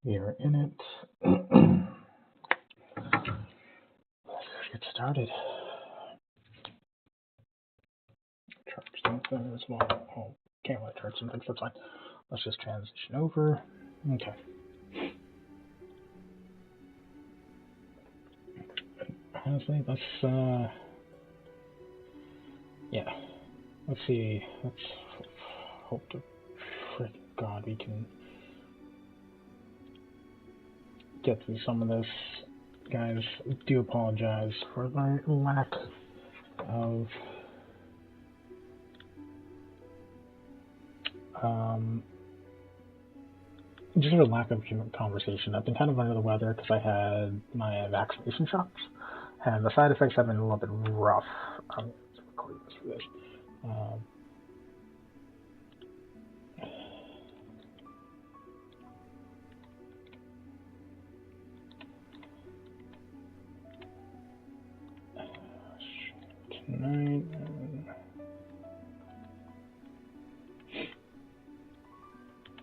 We are in it. Let's get started. Charge something as well. Oh, can't really charge some things, that's fine. Let's just transition over. Okay. Honestly, let's, yeah. Let's see. Let's hope to frick God we can get through some of this. Guys, do apologize for the lack of just a lack of human conversation. I've been kind of under the weather because I had my vaccination shots, and the side effects have been a little bit rough. I'm recording this for this. 9.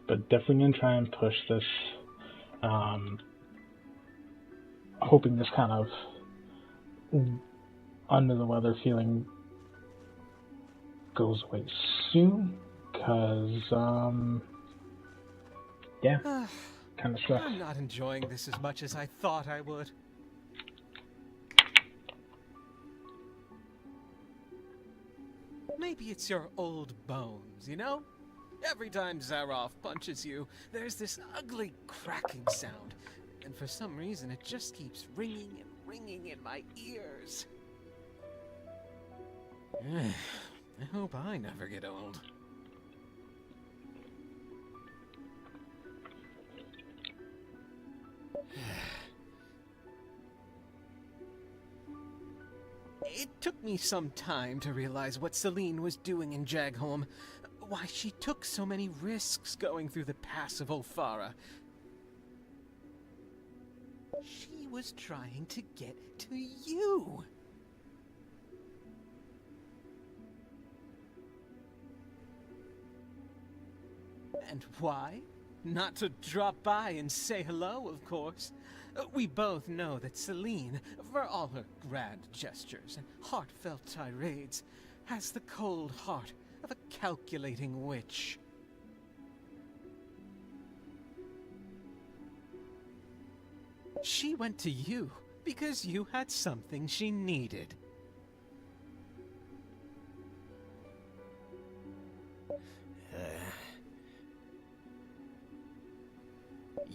But definitely gonna try and push this. Hoping this kind of under the weather feeling goes away soon, because yeah, kind of sucks. I'm not enjoying this as much as I thought I would. Maybe it's your old bones, you know? Every time Zaroff punches you, there's this ugly cracking sound, and for some reason it just keeps ringing and ringing in my ears. I hope I never get old. It took me some time to realize what Celine was doing in Jagholm, why she took so many risks going through the pass of Ulfara. She was trying to get to you. And why? Not to drop by and say hello, of course. We both know that Celine, for all her grand gestures and heartfelt tirades, has the cold heart of a calculating witch. She went to you because you had something she needed.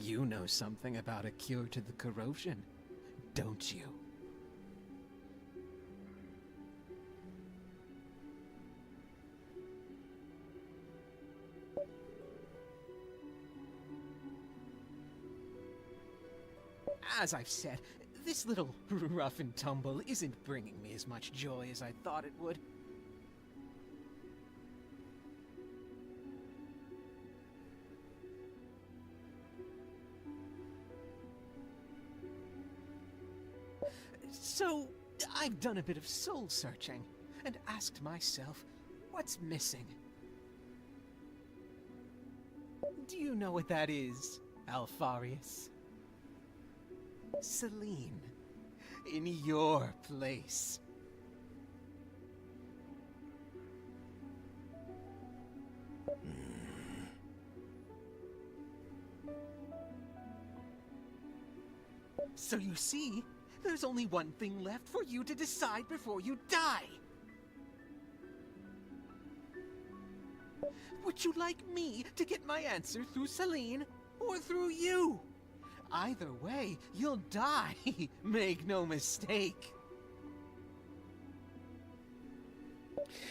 You know something about a cure to the corrosion, don't you? As I've said, this little rough and tumble isn't bringing me as much joy as I thought it would. So, I've done a bit of soul searching and asked myself, what's missing? Do you know what that is, Alfarius? Celine, in your place. So you see, there's only one thing left for you to decide before you die. Would you like me to get my answer through Celine or through you? Either way, you'll die. Make no mistake.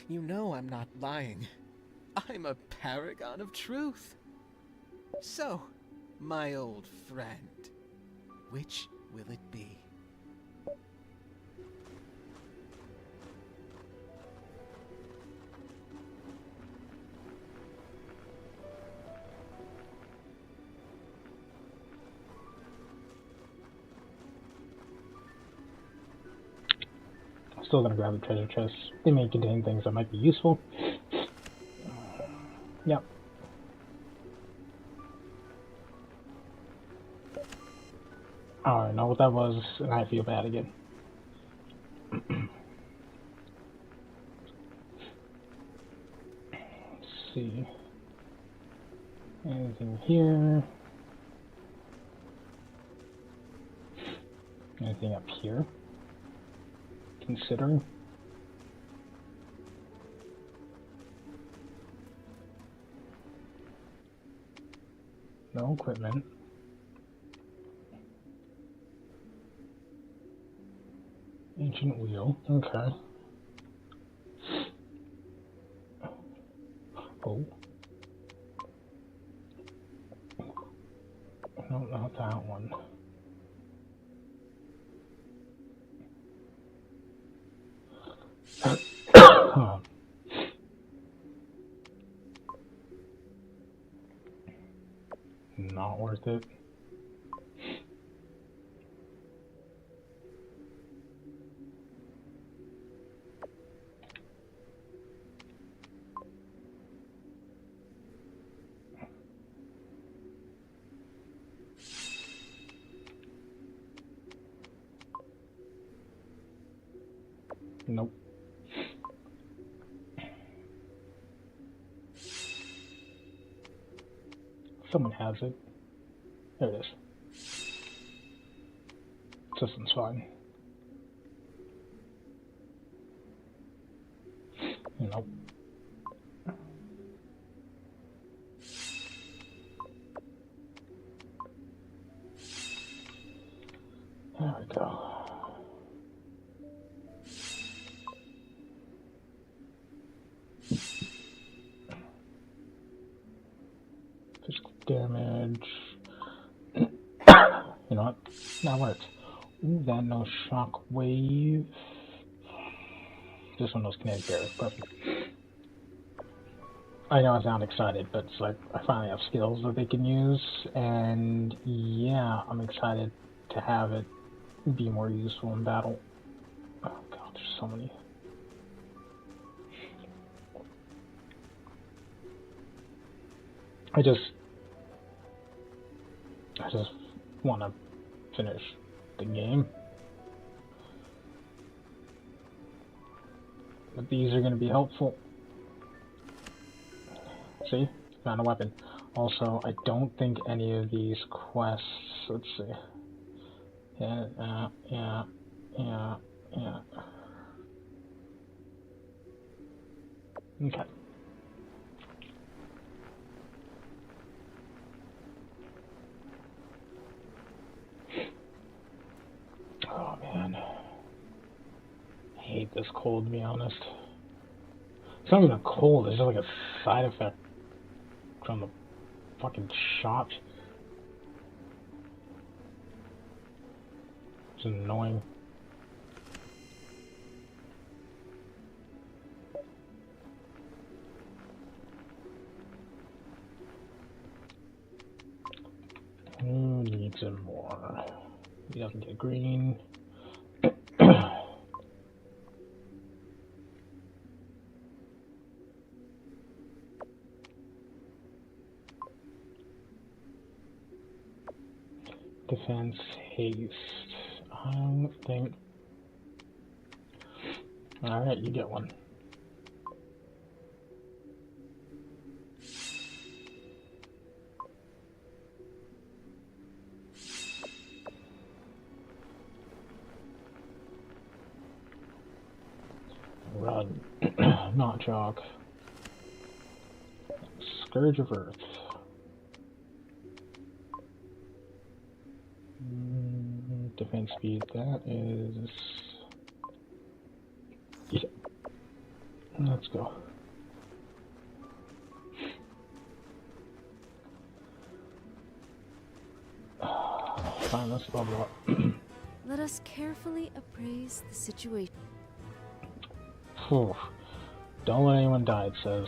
You know I'm not lying. I'm a paragon of truth. So, my old friend, which will it be? still gonna grab the treasure chests. They may contain things that might be useful. Yep. Alright, know what that was, and I feel bad again. Let's see. Anything here? Anything up here? Considering? No equipment. Ancient wheel. Okay. Oh. No, not that one. Not worth it. Nope. Someone has it. There it is. System's fine. Nope. There we go. Physical damage. You know what? That works. Ooh, that no shockwave. This one knows kinetic barrier. Perfect. I know I sound excited, but it's like I finally have skills that they can use, and yeah, I'm excited to have it be more useful in battle. Oh god, there's so many. I just want to finish the game. But these are going to be helpful. See? Found a weapon. Also, I don't think any of these quests... Let's see. Yeah. Okay. Oh man. I hate this cold, to be honest. It's not even a cold, it's just like a side effect from the fucking shot. It's annoying. Who needs some more? He doesn't get green. Defense, haste. I don't think... Alright, you get one. Run. Not jog. Scourge of Earth. Defense speed, that is... Yeah. Let's go. Fine, let's level up. Let us carefully appraise the situation. Whew. Don't let anyone die, it says.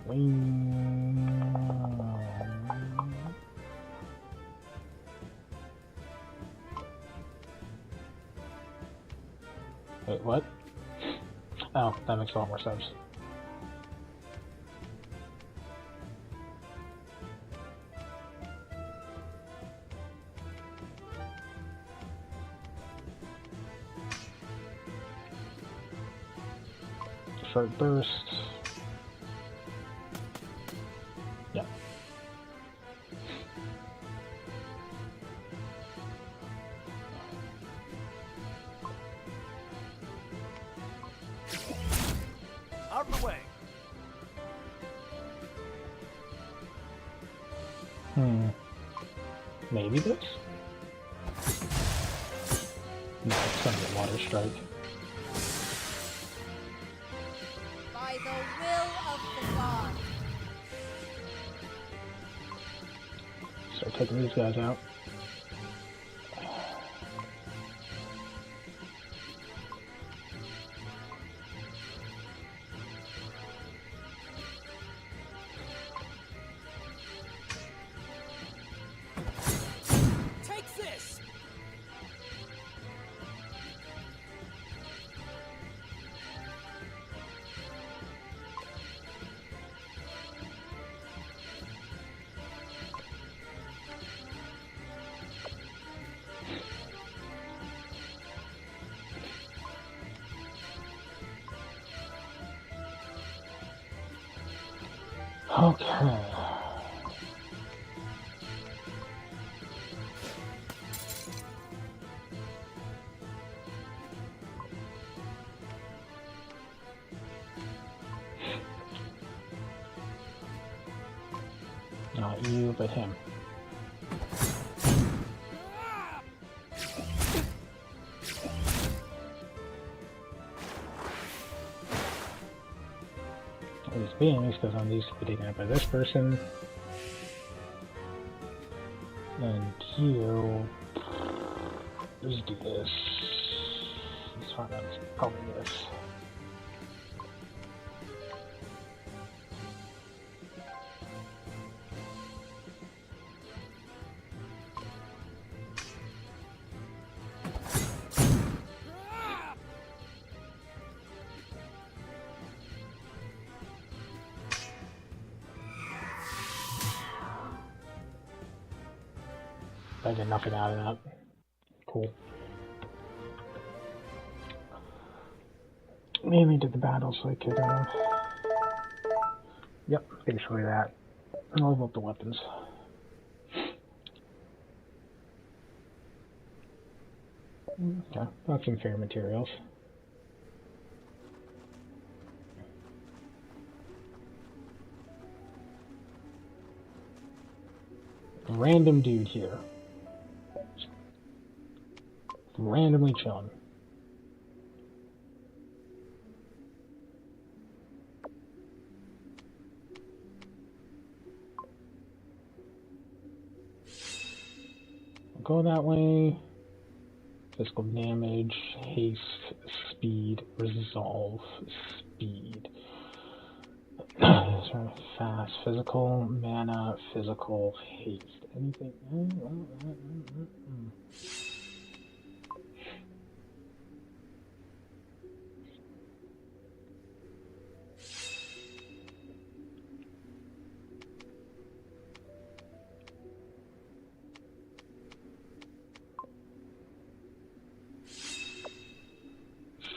Swing. Wait, what? Oh, that makes a lot more sense. Short burst. Yeah. Out of the way. Maybe this? No, it's gonna be a water strike. By the will of the gods. Start taking these guys out. Take this. Okay. Not you, but him. These beings, because I'm used to be taken out by this person. And you. Let's do this. Let's find out. It's probably this. I get nothing out of that. Cool. Mainly did the battle so I could, yep, basically that. And I'll level up the weapons. Okay, that's some fair materials. Random dude here. Randomly chilling. Go that way. Physical damage, haste, speed, resolve, speed. Sorry, fast, physical, mana, physical, haste. Anything?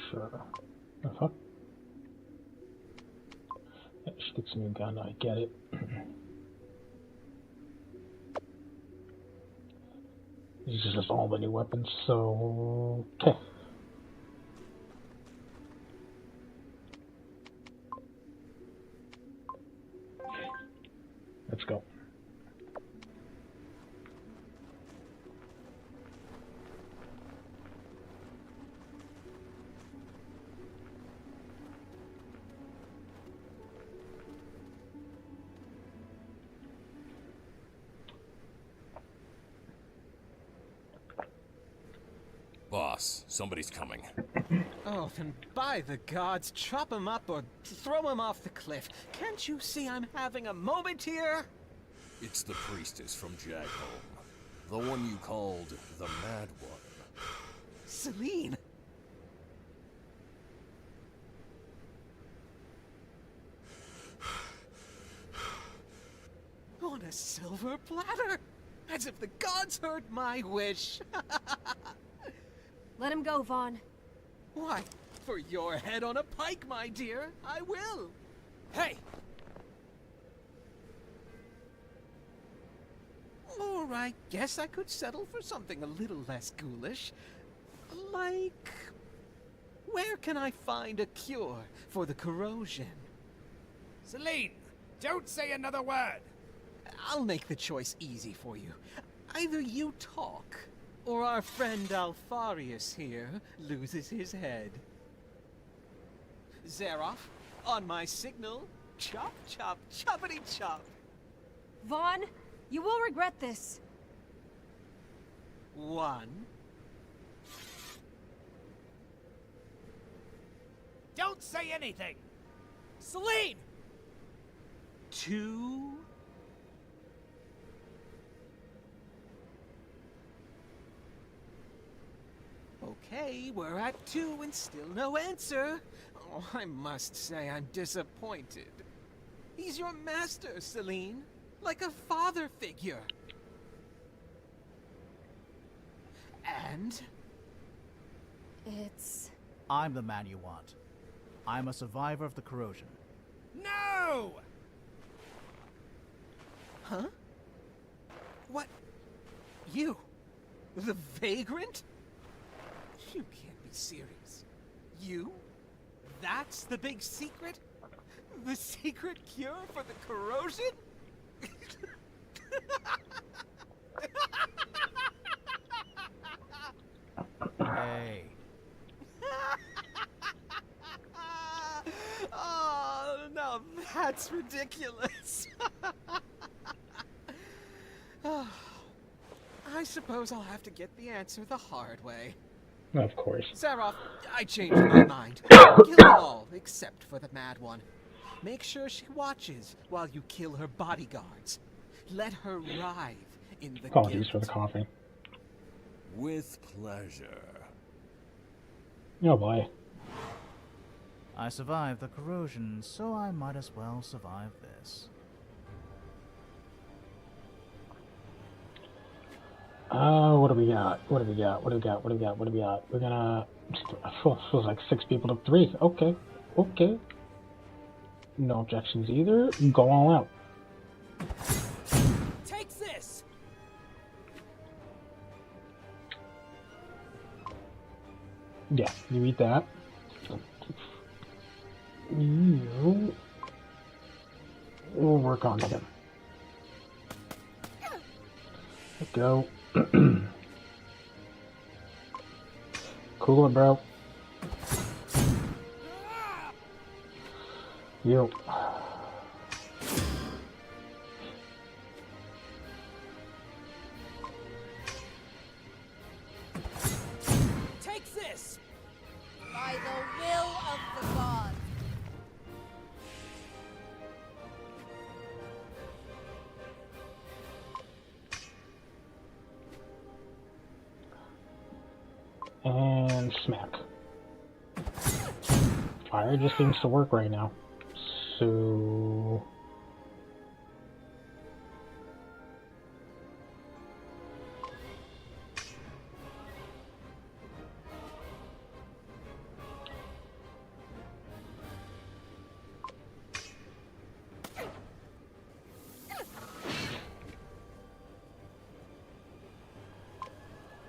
Sure. The fuck? Yeah, she gets a new gun, I get it. These are just all the new weapons, so... Okay. Let's go. Boss, somebody's coming. Oh, then by the gods, chop him up or throw him off the cliff. Can't you see I'm having a moment here? It's the priestess from Jagholm. The one you called the Mad One. Celine! a silver platter! As if the gods heard my wish! Let him go, Vaughn. Why, for your head on a pike, my dear, I will! Hey! Or I guess I could settle for something a little less ghoulish. Like... where can I find a cure for the corrosion? Celine, don't say another word! I'll make the choice easy for you. Either you talk, or our friend Alfarius here loses his head. Zeroff, on my signal, chop, chop, choppity chop. Vaughn, you will regret this. 1. Don't say anything! Celine! 2. Okay, we're at 2 and still no answer. Oh, I must say I'm disappointed. He's your master, Celine. Like a father figure. And? It's... I'm the man you want. I'm a survivor of the corrosion. No! Huh? What? You? The vagrant? You can't be serious. You? That's the big secret? The secret cure for the corrosion? Hey. Oh, now that's ridiculous. I suppose I'll have to get the answer the hard way. Of course. Zaroff, I changed my mind. Kill them all, except for the mad one. Make sure she watches while you kill her bodyguards. Let her writhe in the Apologies for guilt. the coughing. With pleasure. Oh boy. I survived the corrosion, so I might as well survive this. What do we got? What do we got? What do we got? What do we got? What do we got? We're gonna... feels like 6 people to 3. Okay. Okay. No objections either. Go all out. Take this! Yeah, you eat that. You... We'll work on him. Go. Cool it, bro. You. Take this! By the will of the gods. And smack. Fire just seems to work right now. So...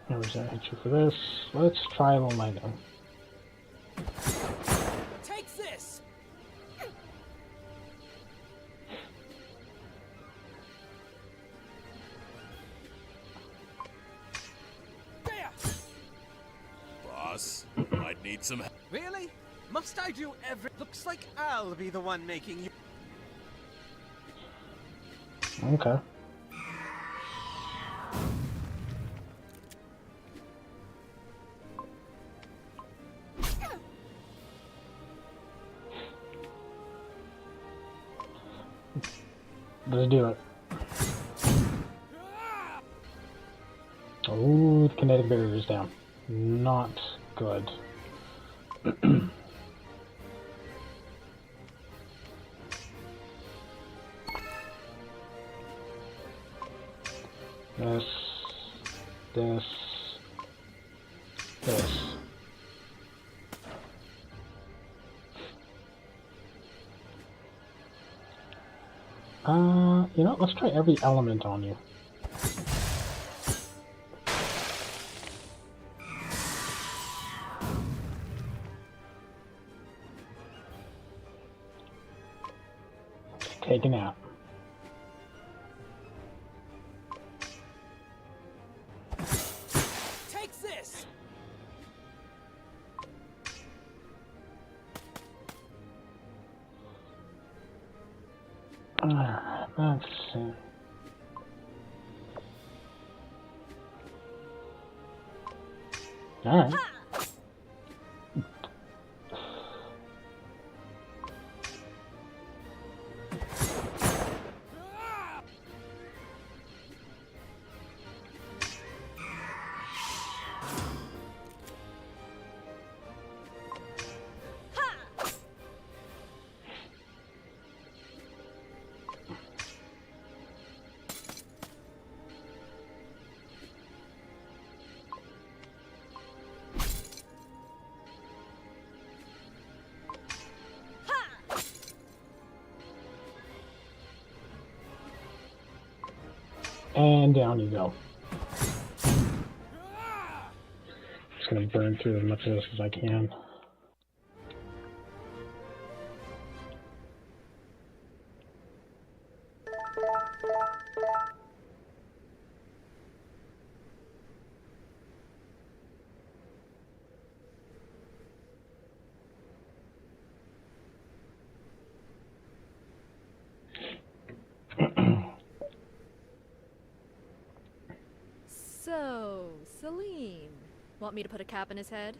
Where's that hit you for this? Let's try Lomino. Take this! There! Boss, might need some help. Really? Must I do every... Looks like I'll be the one making you... Okay. Let's do it. Oh, the kinetic barrier is down. Not good. This. This. This. You know, let's try every element on you. Take a nap. Take this! Let's see. Alright. And down you go. Just gonna burn through as much of this as I can. So, Celine. Want me to put a cap in his head?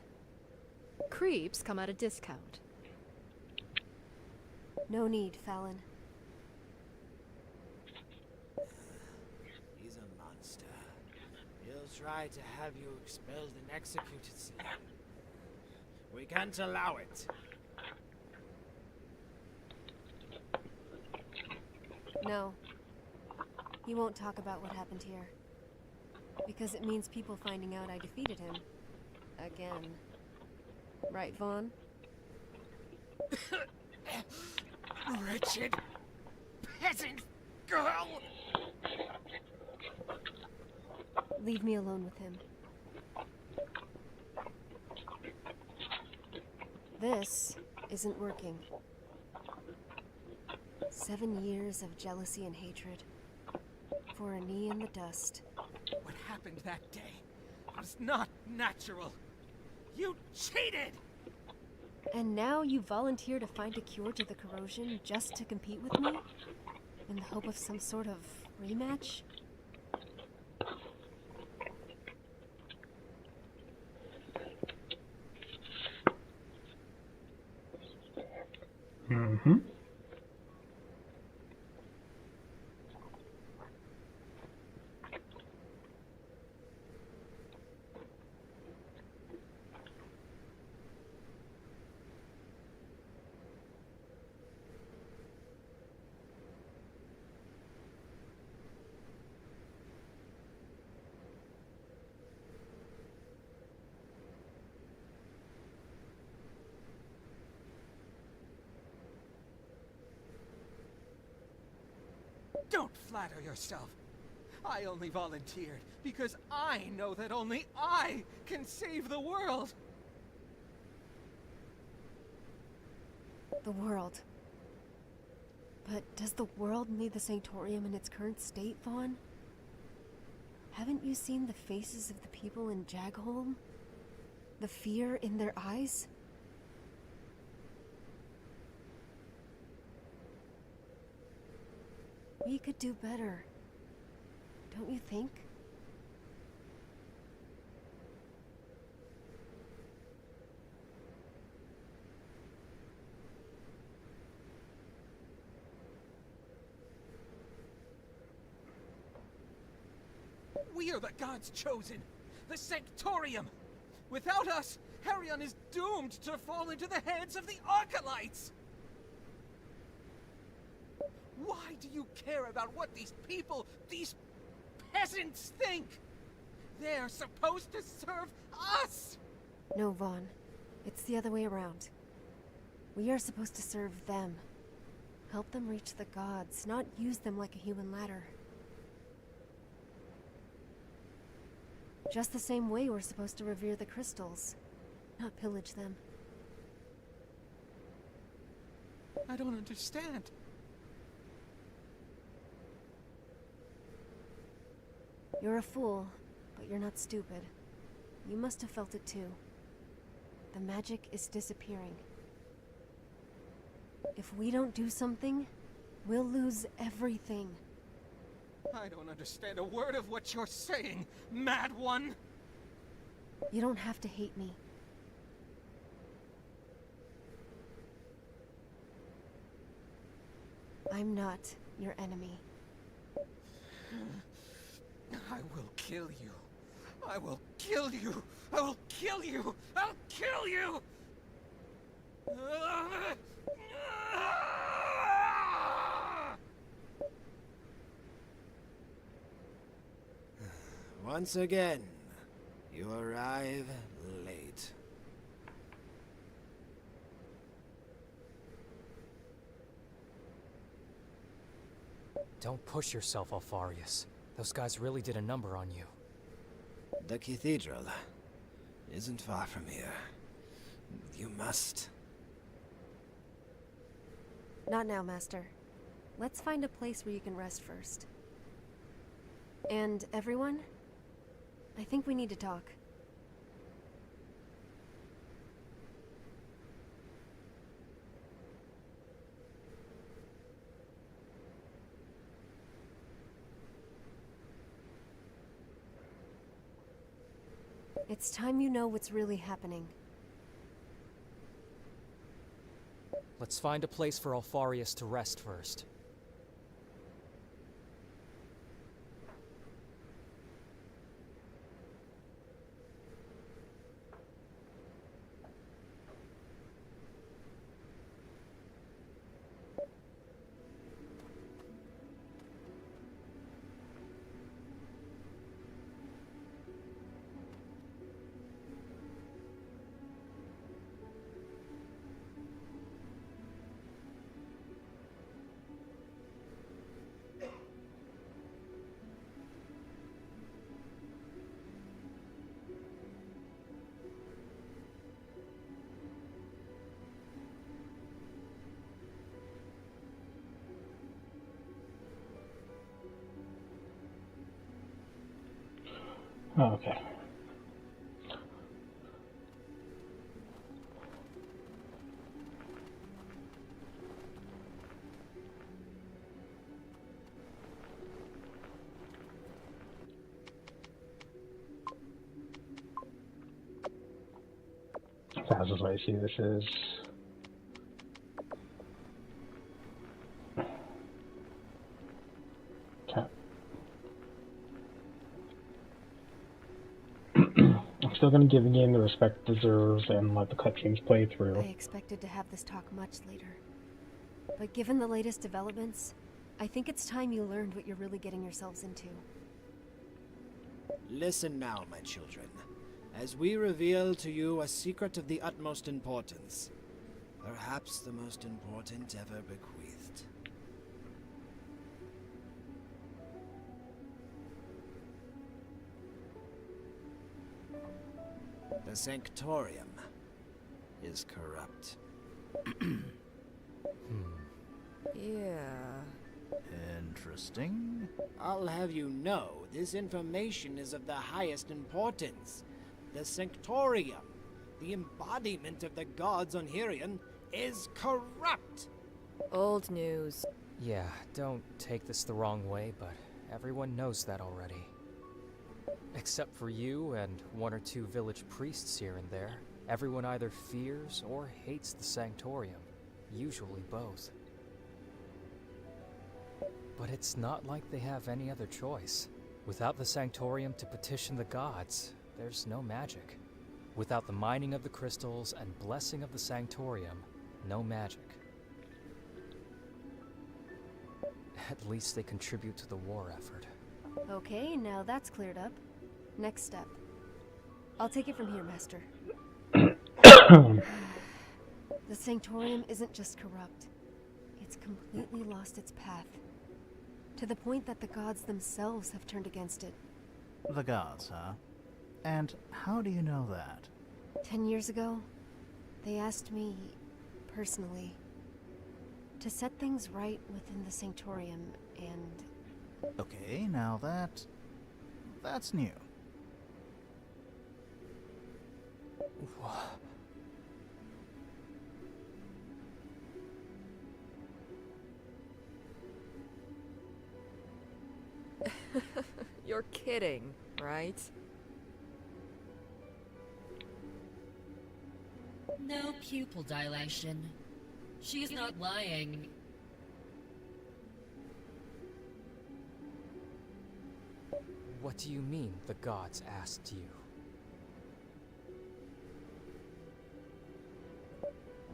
Creeps come at a discount. No need, Fallon. He's a monster. He'll try to have you expelled and executed, Celine. We can't allow it. No. He won't talk about what happened here. Because it means people finding out I defeated him. Again. Right, Vaughn? Wretched peasant girl! Leave me alone with him. This isn't working. 7 years of jealousy and hatred. For a knee in the dust. What happened that day was not natural. You cheated! And now you volunteer to find a cure to the corrosion just to compete with me? In the hope of some sort of rematch? Mm-hmm. Don't flatter yourself. I only volunteered because I know that only I can save the world. The world. But does the world need the Sanctorium in its current state, Vaughn? Haven't you seen the faces of the people in Jagholm? The fear in their eyes? We could do better. Don't you think? We are the gods chosen, the Sanctorium. Without us, Harion is doomed to fall into the hands of the Archelites. Why do you care about what these people, these peasants think? They're supposed to serve us! No, Vaughn. It's the other way around. We are supposed to serve them. Help them reach the gods, not use them like a human ladder. Just the same way we're supposed to revere the crystals, not pillage them. I don't understand. You're a fool, but you're not stupid. You must have felt it too. The magic is disappearing. If we don't do something, we'll lose everything. I don't understand a word of what you're saying, mad one! You don't have to hate me. I'm not your enemy. I will kill you. I will kill you. I will kill you. I'll kill you! Once again, you arrive late. Don't push yourself, Alfarius. Those guys really did a number on you. The cathedral isn't far from here. You must. Not now, Master. Let's find a place where you can rest first. And everyone, I think we need to talk. It's time you know what's really happening. Let's find a place for Alfarius to rest first. Oh, okay. Fastest way to see this is okay. I'm still gonna give the game the respect it deserves and let the cutscenes play through. I expected to have this talk much later. But given the latest developments, I think it's time you learned what you're really getting yourselves into. Listen now, my children, as we reveal to you a secret of the utmost importance. Perhaps the most important ever bequeathed. The Sanctorium is corrupt. Yeah. Interesting. I'll have you know, this information is of the highest importance. The Sanctorium, the embodiment of the gods on Hirion, is corrupt! Old news. Yeah, don't take this the wrong way, but everyone knows that already. Except for you and one or two village priests here and there. Everyone either fears or hates the Sanctorium. Usually both. But it's not like they have any other choice. Without the Sanctorium to petition the gods, there's no magic. Without the mining of the crystals and blessing of the Sanctorium, no magic. At least they contribute to the war effort. Okay, now that's cleared up. Next step. I'll take it from here, Master. The Sanctorium isn't just corrupt. It's completely lost its path. To the point that the gods themselves have turned against it. The gods, huh? And how do you know that? 10 years ago, they asked me, personally, to set things right within the Sanctorium, and... Okay, now that's new. You're kidding, right? No pupil dilation. She is not lying. What do you mean, the gods asked you?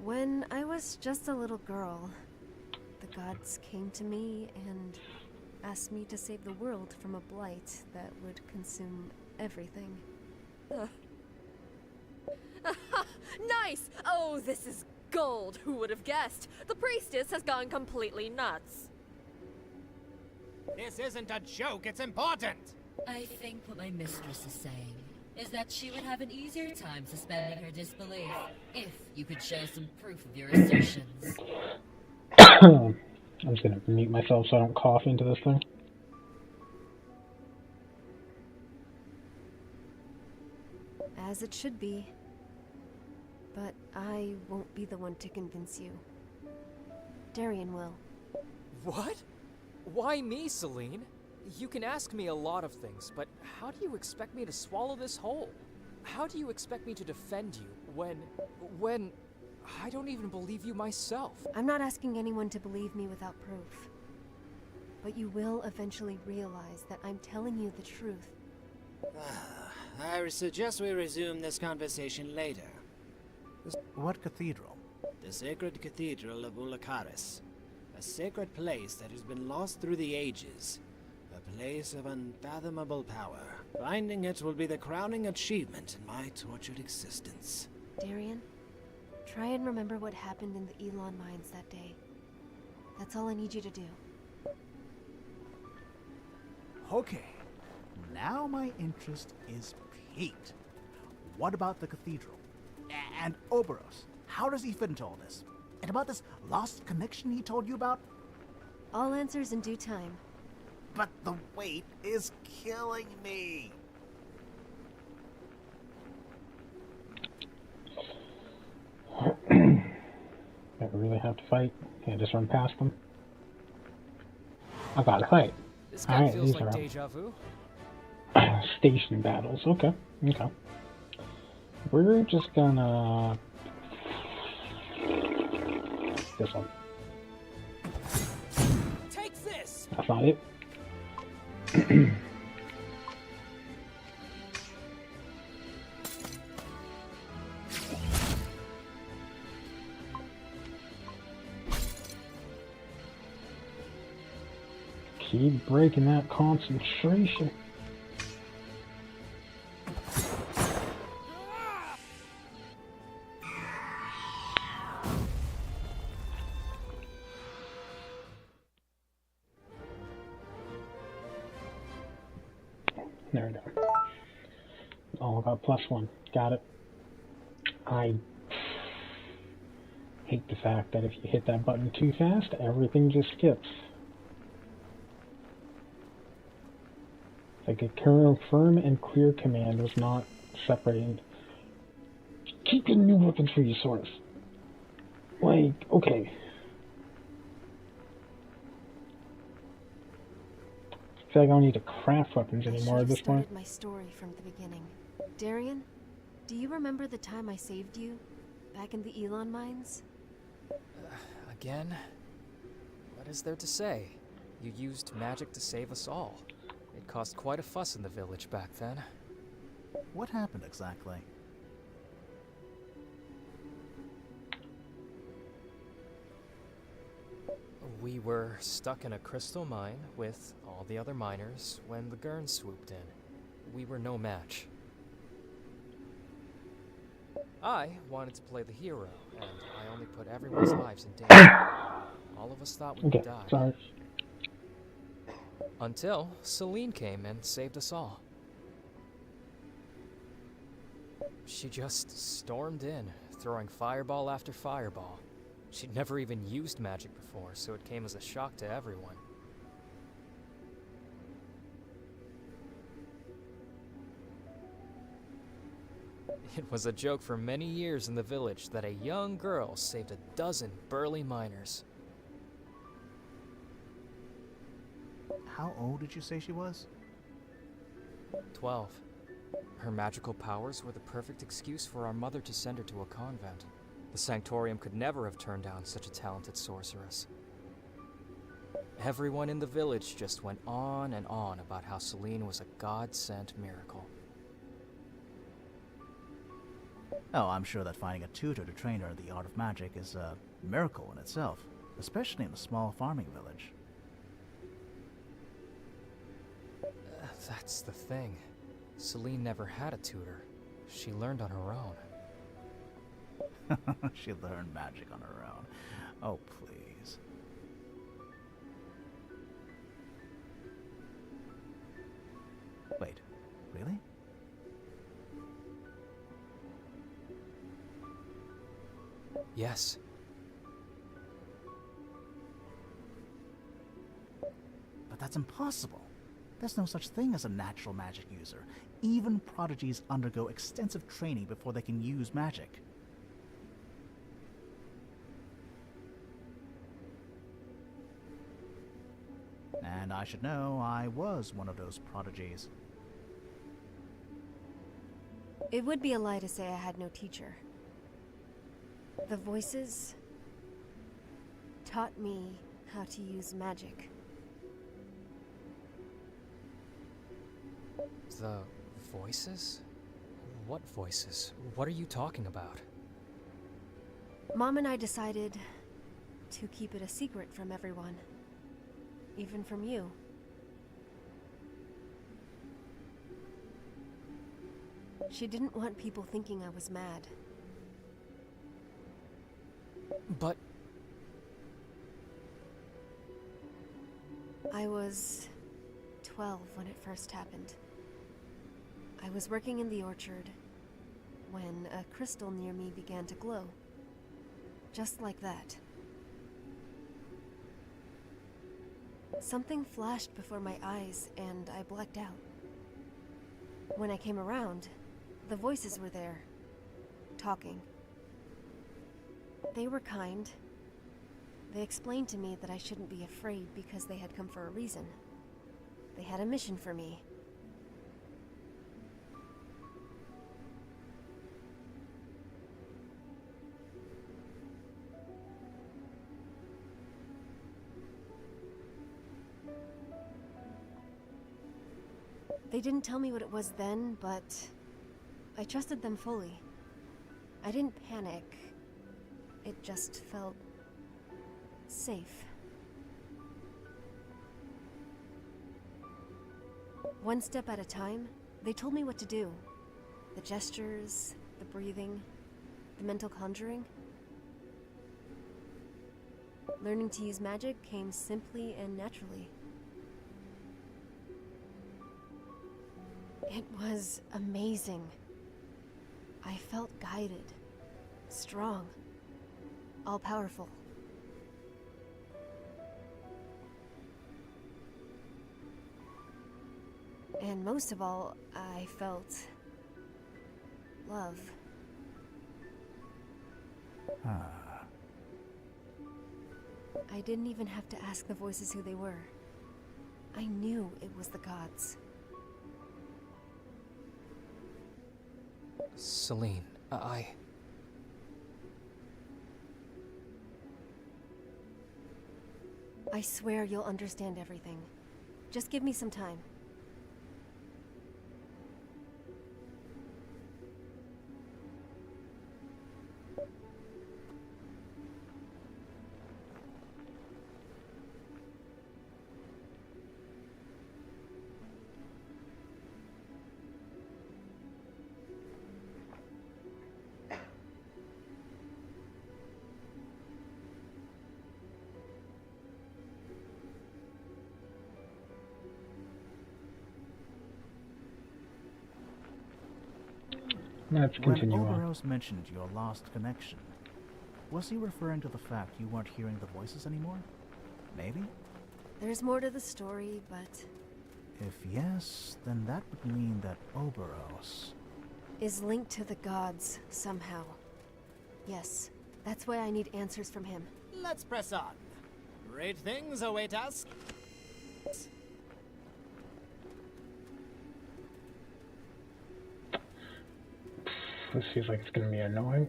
When I was just a little girl, the gods came to me and asked me to save the world from a blight that would consume everything. Nice! Oh, this is gold. Who would have guessed? The priestess has gone completely nuts. This isn't a joke, it's important! I think what my mistress is saying is that she would have an easier time suspending her disbelief if you could show some proof of your assertions. I'm just gonna mute myself so I don't cough into this thing. As it should be. But I won't be the one to convince you. Darian will. What? Why me, Celine? You can ask me a lot of things, but how do you expect me to swallow this whole? How do you expect me to defend you when I don't even believe you myself? I'm not asking anyone to believe me without proof. But you will eventually realize that I'm telling you the truth. I suggest we resume this conversation later. What cathedral? The sacred cathedral of Ulakaris. A sacred place that has been lost through the ages. A place of unfathomable power. Finding it will be the crowning achievement in my tortured existence. Darian, try and remember what happened in the Elon mines that day. That's all I need you to do. Okay, now my interest is piqued. What about the cathedral? And Oberos, how does he fit into all this? And about this lost connection he told you about? All answers in due time. But the wait is killing me. I really have to fight. Can't just run past them. I gotta fight. This guy Alright, feels these like are deja vu. station battles. Okay. Okay. We're just gonna... This one. Take this! That's not it. Keep breaking that concentration. There we go. Oh, got +1. Got it. I hate the fact that if you hit that button too fast, everything just skips. Like a firm and clear command was not separated. Keep your new weapons for your source. Like, okay. I feel like I don't need to craft weapons anymore at this point. I should have started my story from the beginning. Darian, do you remember the time I saved you? Back in the Elon mines? Again? What is there to say? You used magic to save us all. It caused quite a fuss in the village back then. What happened exactly? We were stuck in a crystal mine with all the other miners when the Gurn swooped in. We were no match. I wanted to play the hero, and I only put everyone's lives in danger. All of us thought we would Okay, die. sorry. Until Celine came and saved us all. She just stormed in, throwing fireball after fireball. She'd never even used magic before, so it came as a shock to everyone. It was a joke for many years in the village that a young girl saved a dozen burly miners. How old did you say she was? 12. Her magical powers were the perfect excuse for our mother to send her to a convent. The Sanctorium could never have turned down such a talented sorceress. Everyone in the village just went on and on about how Celine was a God-sent miracle. Oh, I'm sure that finding a tutor to train her in the art of magic is a miracle in itself, especially in a small farming village. That's the thing. Celine never had a tutor. She learned on her own. She learned magic on her own. Oh, please. Wait, really? Yes. But that's impossible. There's no such thing as a natural magic user. Even prodigies undergo extensive training before they can use magic. And I should know I was one of those prodigies. It would be a lie to say I had no teacher. The voices taught me how to use magic. The voices? What voices? What are you talking about? Mom and I decided to keep it a secret from everyone. Even from you. She didn't want people thinking I was mad. But... I was 12 when it first happened. I was working in the orchard when a crystal near me began to glow. Just like that. Something flashed before my eyes and I blacked out. When I came around, the voices were there, talking. They were kind. They explained to me that I shouldn't be afraid because they had come for a reason. They had a mission for me. They didn't tell me what it was then, but I trusted them fully. I didn't panic. It just felt safe. One step at a time, they told me what to do. The gestures, the breathing, the mental conjuring. Learning to use magic came simply and naturally. It was amazing. I felt guided, strong, all-powerful. And most of all, I felt love. I didn't even have to ask the voices who they were. I knew it was the gods. Celine, I swear you'll understand everything. Just give me some time. Let's continue When on. Oberos mentioned your lost connection, was he referring to the fact you weren't hearing the voices anymore? Maybe? There's more to the story, but... If yes, then that would mean that Oberos... is linked to the gods, somehow. Yes, that's why I need answers from him. Let's press on. Great things await us. This feels like it's gonna be annoying.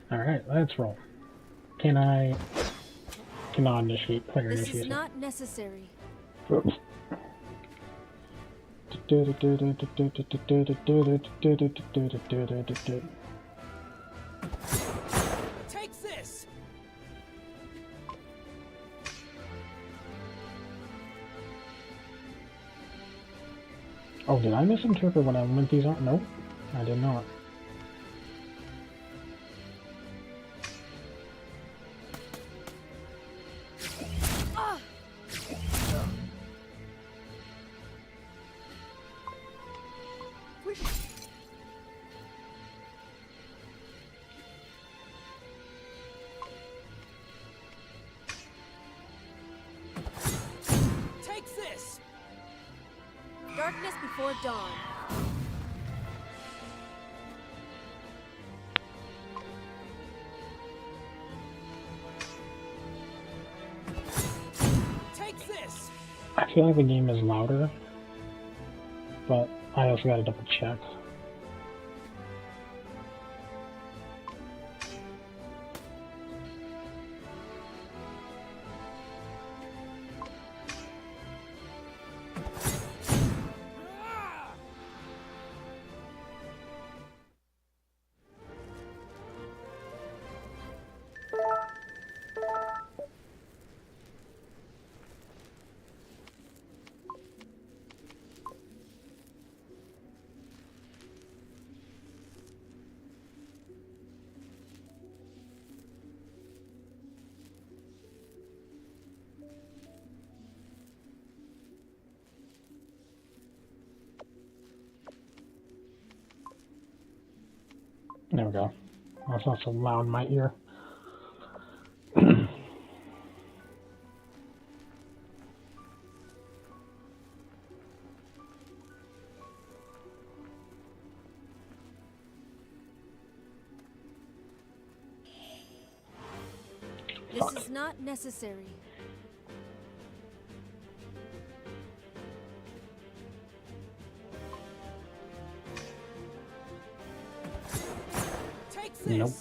Alright, let's roll. Cannot initiate player This initiation. is not necessary. Oops. Take this! Oh, did I misinterpret what element these are? Nope, I did not. Take this! Darkness before dawn. Take this! I feel like the game is louder, but I also gotta double check. There we go. That's not so loud in my ear. This is not necessary. Take this! Nope.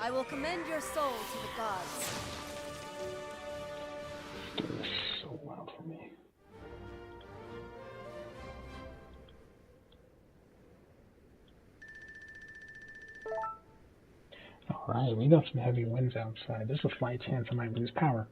I will commend your soul to the gods. This is so loud for me. Alright, we got some heavy winds outside. There's a slight chance I might lose power.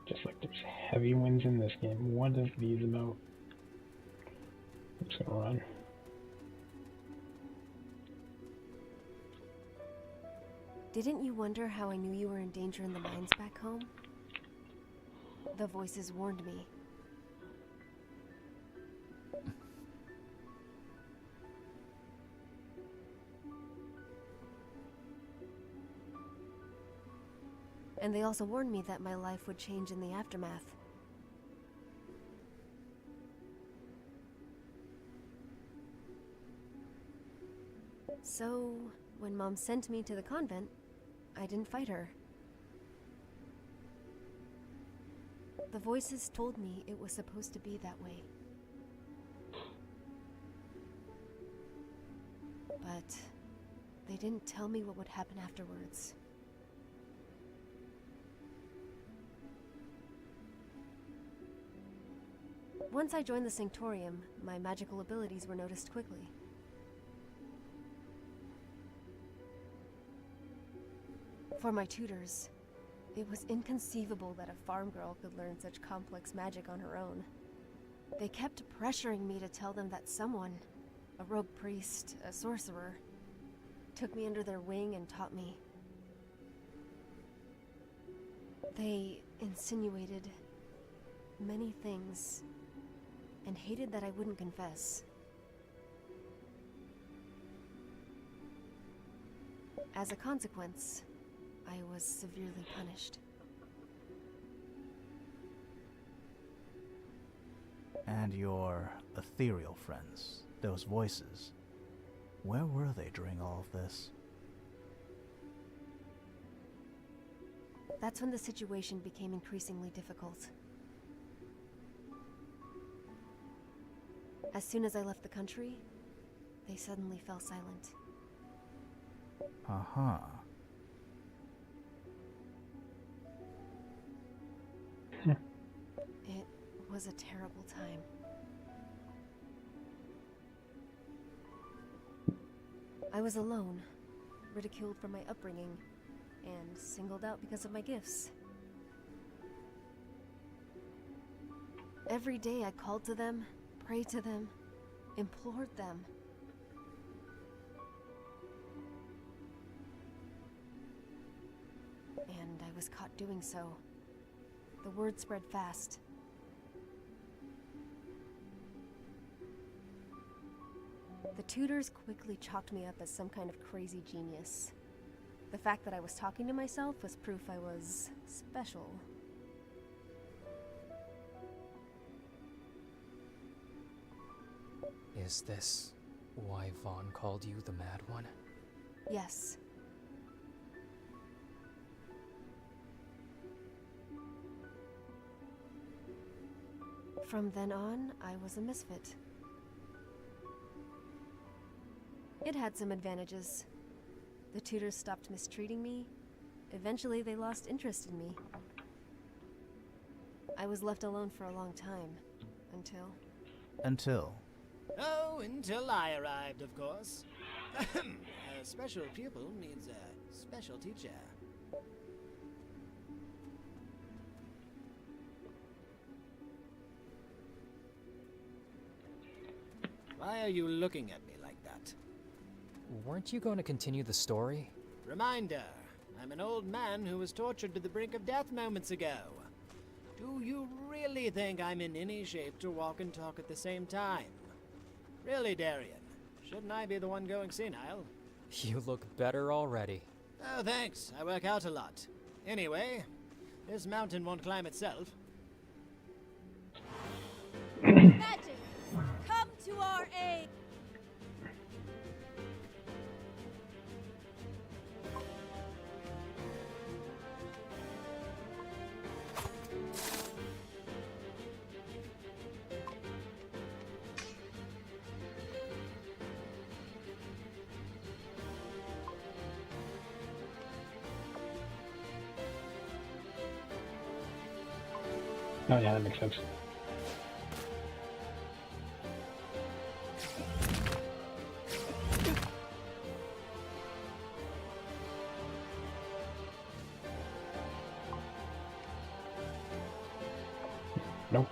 Just like there's heavy winds in this game. What is these about? I'm just gonna run. Didn't you wonder how I knew you were in danger in the mines back home? The voices warned me. And they also warned me that my life would change in the aftermath. So, when Mom sent me to the convent, I didn't fight her. The voices told me it was supposed to be that way. But they didn't tell me what would happen afterwards. Once I joined the Sanctorium, my magical abilities were noticed quickly. For my tutors, it was inconceivable that a farm girl could learn such complex magic on her own. They kept pressuring me to tell them that someone, a rogue priest, a sorcerer, took me under their wing and taught me. They insinuated many things and hated that I wouldn't confess. As a consequence, I was severely punished. And your ethereal friends, those voices, where were they during all of this? That's when the situation became increasingly difficult. As soon as I left the country, they suddenly fell silent. Uh-huh. It was a terrible time. I was alone, ridiculed for my upbringing, and singled out because of my gifts. Every day I called to them, prayed to them, implored them. And I was caught doing so. The word spread fast. The tutors quickly chalked me up as some kind of crazy genius. The fact that I was talking to myself was proof I was special. Is this why Vaughn called you the Mad One? Yes. From then on, I was a misfit. It had some advantages. The tutors stopped mistreating me. Eventually, they lost interest in me. I was left alone for a long time, until... Until? Oh, until I arrived, of course. A special pupil needs a special teacher. Why are you looking at me like that? Weren't you going to continue the story? Reminder, I'm an old man who was tortured to the brink of death moments ago. Do you really think I'm in any shape to walk and talk at the same time? Really, Darian? Shouldn't I be the one going senile? You look better already. Oh, thanks. I work out a lot. Anyway, this mountain won't climb itself. Magic, come to our aid! Oh yeah, that makes sense. Nope.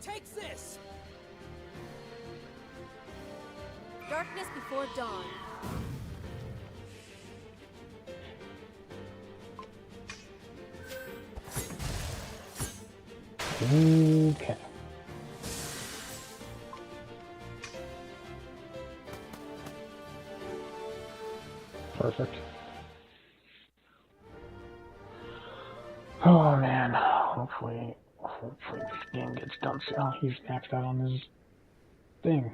Take this! Darkness before dawn. Okay. Perfect. Oh man, hopefully Hopefully this game gets done soon. Oh, he's maxed out on his thing.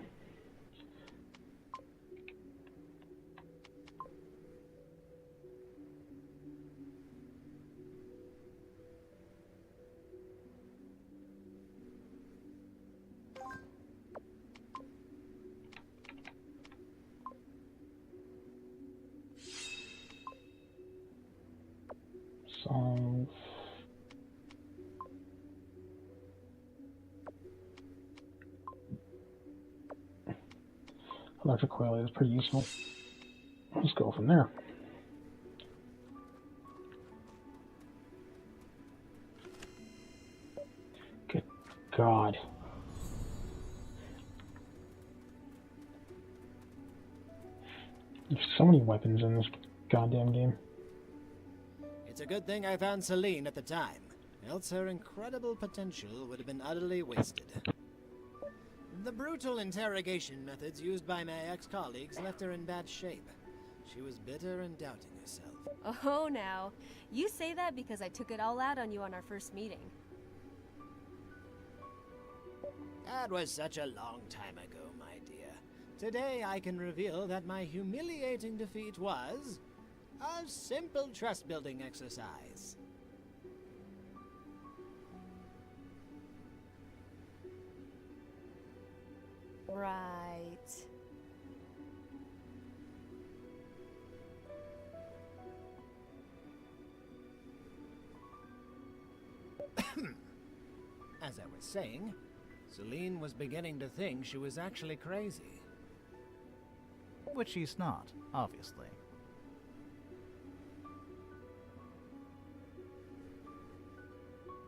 So electric coil is pretty useful. Let's go from there. Good God. There's so many weapons in this goddamn game. It's a good thing I found Celine at the time, else her incredible potential would have been utterly wasted. The brutal interrogation methods used by my ex-colleagues left her in bad shape. She was bitter and doubting herself. Oh, now. You say that because I took it all out on you on our first meeting. That was such a long time ago, my dear. Today I can reveal that my humiliating defeat was a simple trust-building exercise. Right. As I was saying, Celine was beginning to think she was actually crazy. Which she's not, obviously.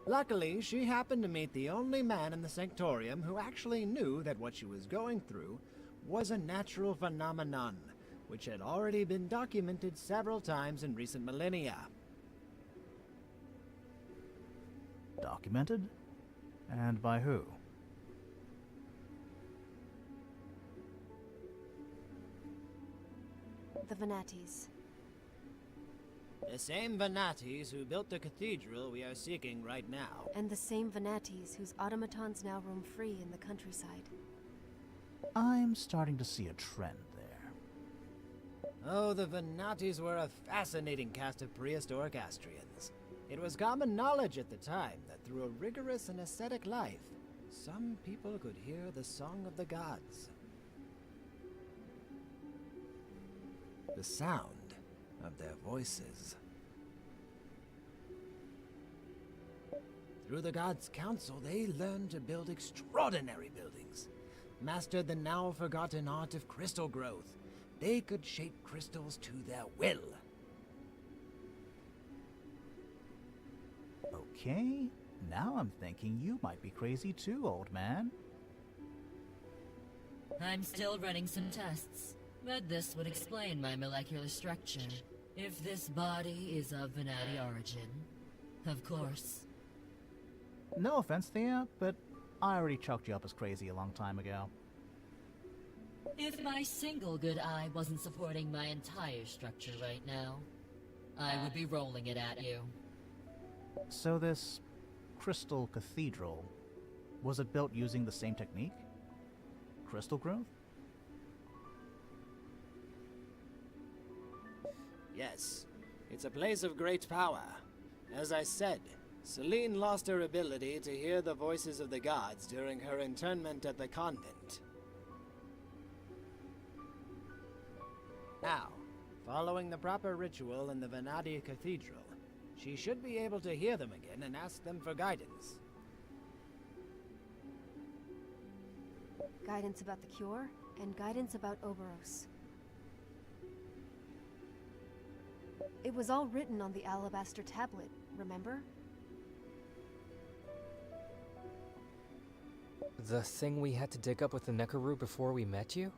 Luckily, she happened to meet the only man in the Sanctorium who actually knew that what she was going through was a natural phenomenon, which had already been documented several times in recent millennia. Documented? And by who? The Venatis. The same Venatis who built the cathedral we are seeking right now. And the same Venatis whose automatons now roam free in the countryside. I'm starting to see a trend there. Oh, the Venatis were a fascinating cast of prehistoric Astrians. It was common knowledge at the time that through a rigorous and ascetic life, some people could hear the song of the gods. The sound of their voices. Through the gods' council, they learned to build extraordinary buildings, mastered the now forgotten art of crystal growth. They could shape crystals to their will. Okay, now I'm thinking you might be crazy too, old man. I'm still running some tests, but this would explain my molecular structure. If this body is of Venati origin, of course. No offense, Thea, but I already chalked you up as crazy a long time ago. If my single good eye wasn't supporting my entire structure right now, I would be rolling it at you. So this crystal cathedral, was it built using the same technique? Crystal growth? Yes, it's a place of great power. As I said, Celine lost her ability to hear the voices of the gods during her internment at the convent. Now, following the proper ritual in the Venati Cathedral, she should be able to hear them again and ask them for guidance. Guidance about the cure, and guidance about Oberos. It was all written on the alabaster tablet, remember? The thing we had to dig up with the Nekaru before we met you?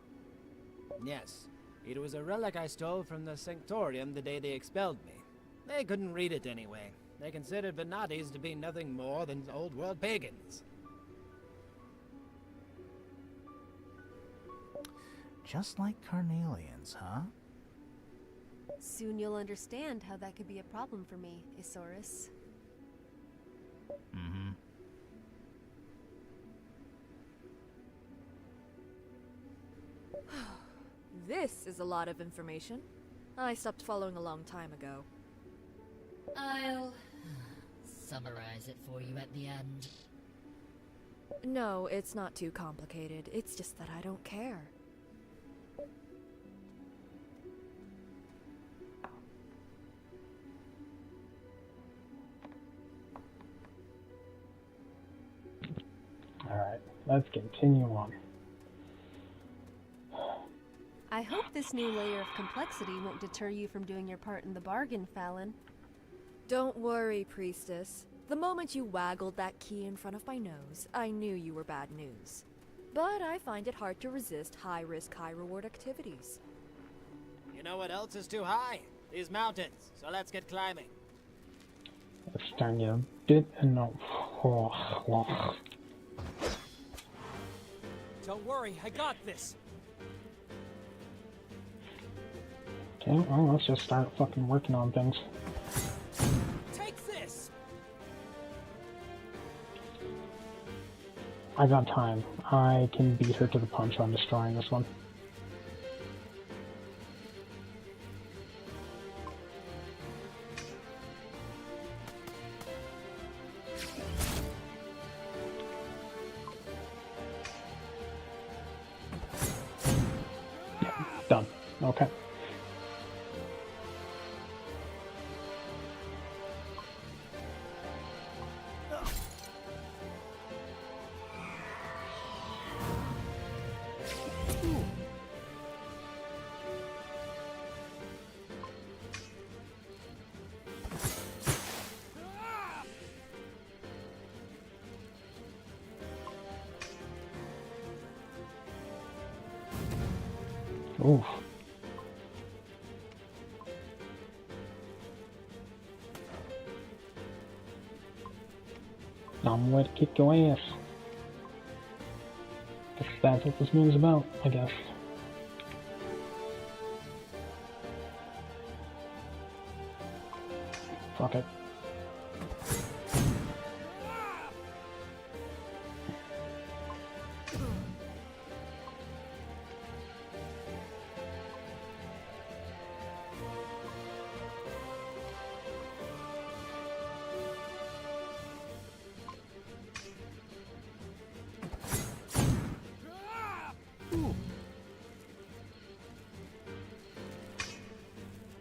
Yes, it was a relic I stole from the Sanctorium the day they expelled me. They couldn't read it anyway. They considered Venatis to be nothing more than old-world pagans. Just like Carnelians, huh? Soon you'll understand how that could be a problem for me, Isaurus. Mm-hmm. This is a lot of information. I stopped following a long time ago. I'll summarize it for you at the end. No, it's not too complicated. It's just that I don't care. Alright, let's continue on. I hope this new layer of complexity won't deter you from doing your part in the bargain, Fallon. Don't worry, Priestess. The moment you waggled that key in front of my nose, I knew you were bad news. But I find it hard to resist high-risk, high-reward activities. You know what else is too high? These mountains. So let's get climbing. It's starting to get a bit annoying. Don't worry, I got this. Okay, well, let's just start fucking working on things. Take this. I got time. I can beat her to the punch on destroying this one. Yeah, done. Okay. Oof. I'm going to kick your ass. Guess that's what this move's about, I guess. Fuck it.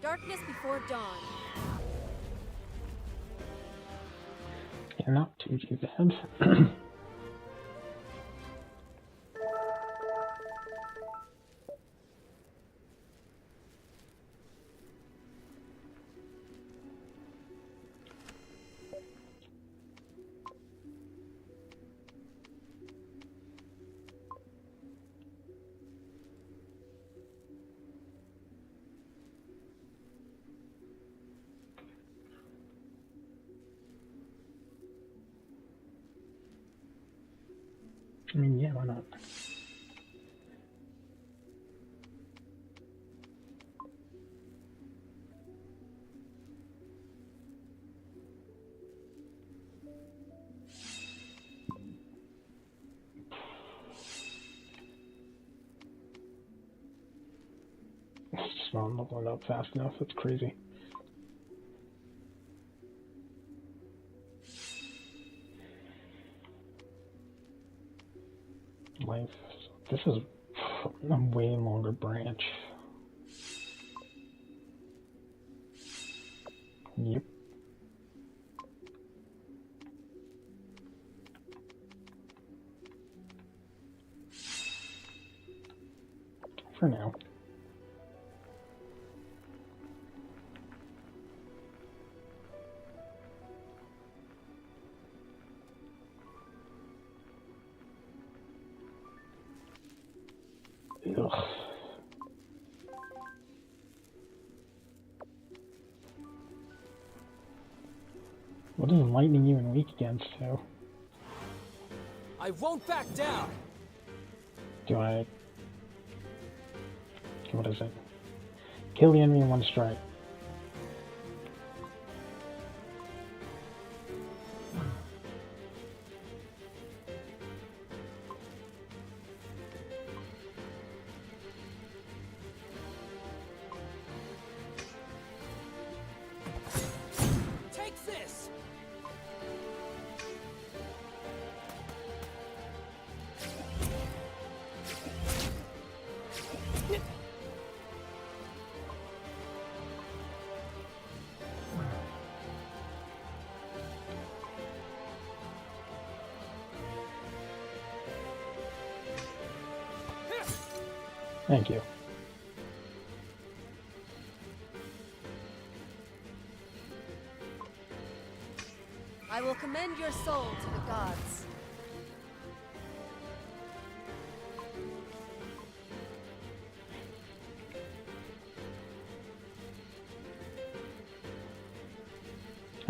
Darkness before dawn. Yeah, not too bad. I mean, yeah, why not? It's just not leveling up fast enough. It's crazy. Life. This is a way longer branch. Yep. For now. Ugh. What is lightning even weak against, too? I won't back down. Do I... What is it? Kill the enemy in one strike. Thank you. I will commend your soul to the gods.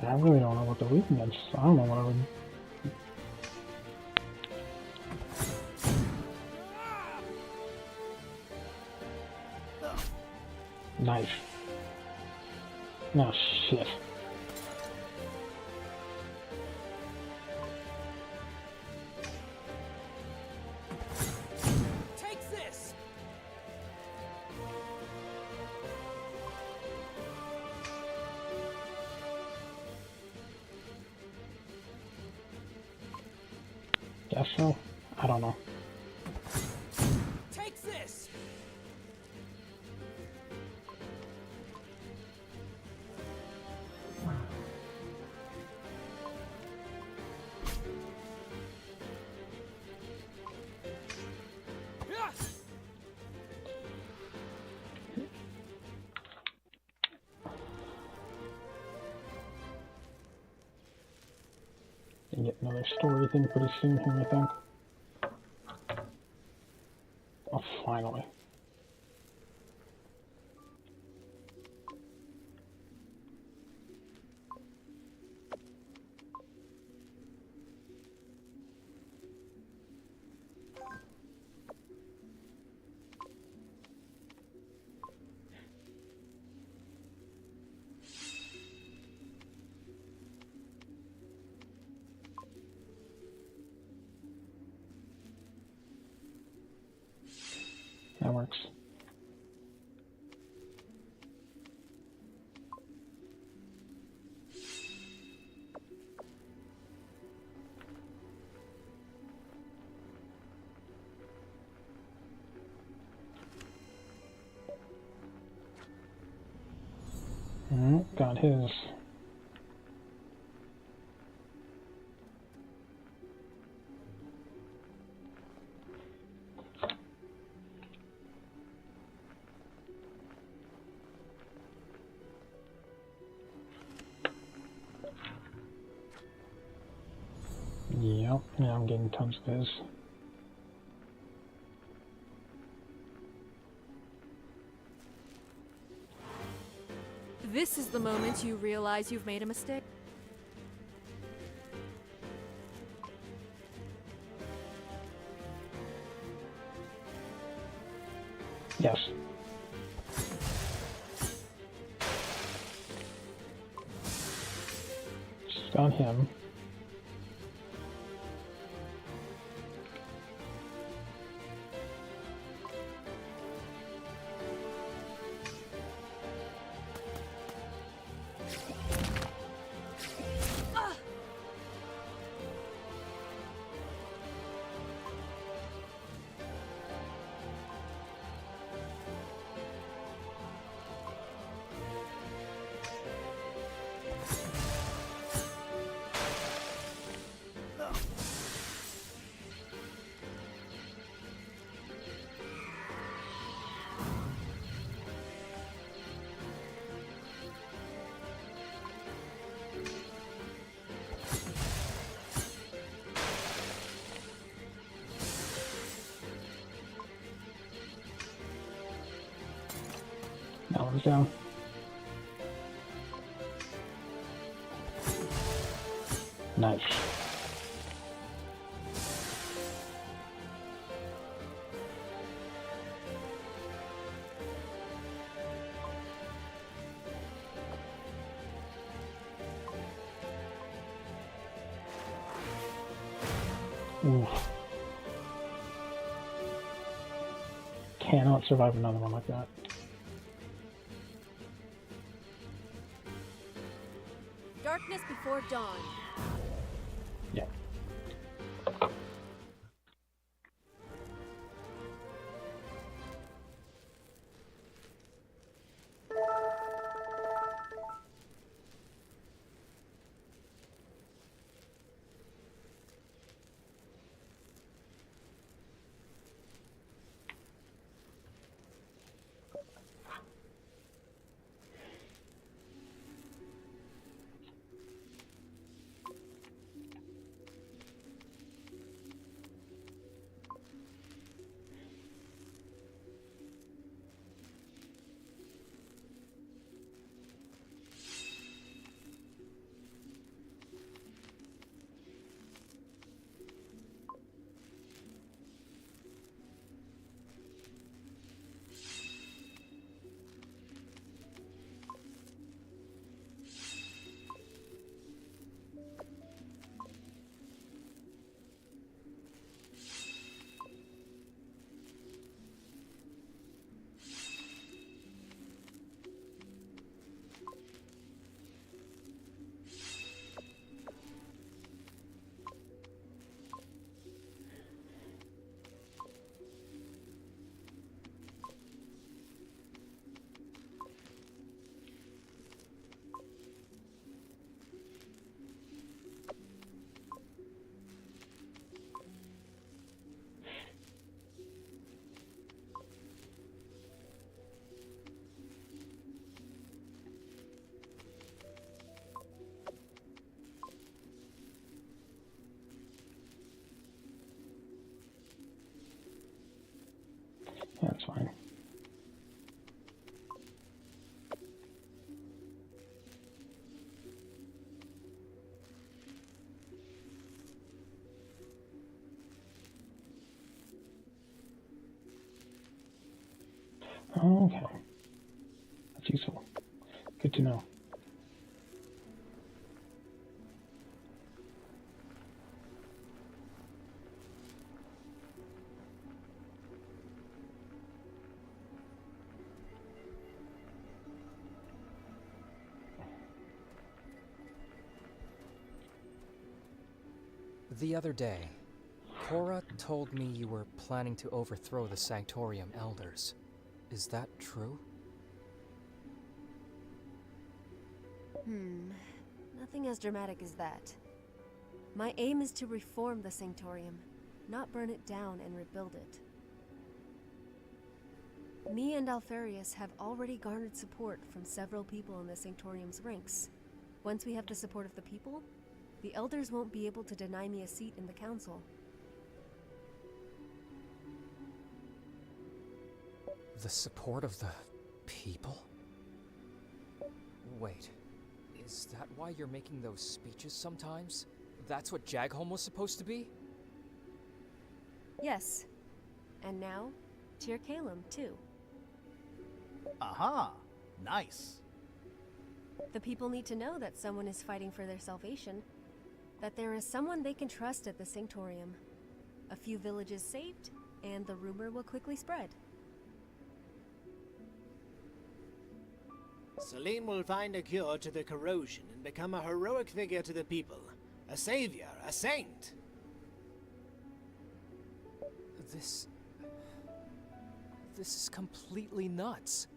I really don't know what they're weak against. I don't know what I would. Nice. No shit. Take this! Guess so. I don't know. Take this! And get another story thing pretty soon here, I think. Oh, finally. That works. Got his. Yep, yeah, I'm getting tons of his. This is the moment you realize you've made a mistake. Yes. Just got him. That one's down. Nice. Oof. Cannot survive another one like that. Darkness before dawn. Yeah. That's fine. Okay. That's useful. Good to know. The other day, Cora told me you were planning to overthrow the Sanctorium Elders. Is that true? Nothing as dramatic as that. My aim is to reform the Sanctorium, not burn it down and rebuild it. Me and Alfarius have already garnered support from several people in the Sanctorium's ranks. Once we have the support of the people, the Elders won't be able to deny me a seat in the Council. The support of the people? Wait, is that why you're making those speeches sometimes? That's what Jagholm was supposed to be? Yes. And now, Tyr Kalem, too. Aha! Nice. The people need to know that someone is fighting for their salvation. That there is someone they can trust at the Sanctorium. A few villages saved, and the rumor will quickly spread. Selene will find a cure to the corrosion and become a heroic figure to the people. A savior, a saint. This is completely nuts.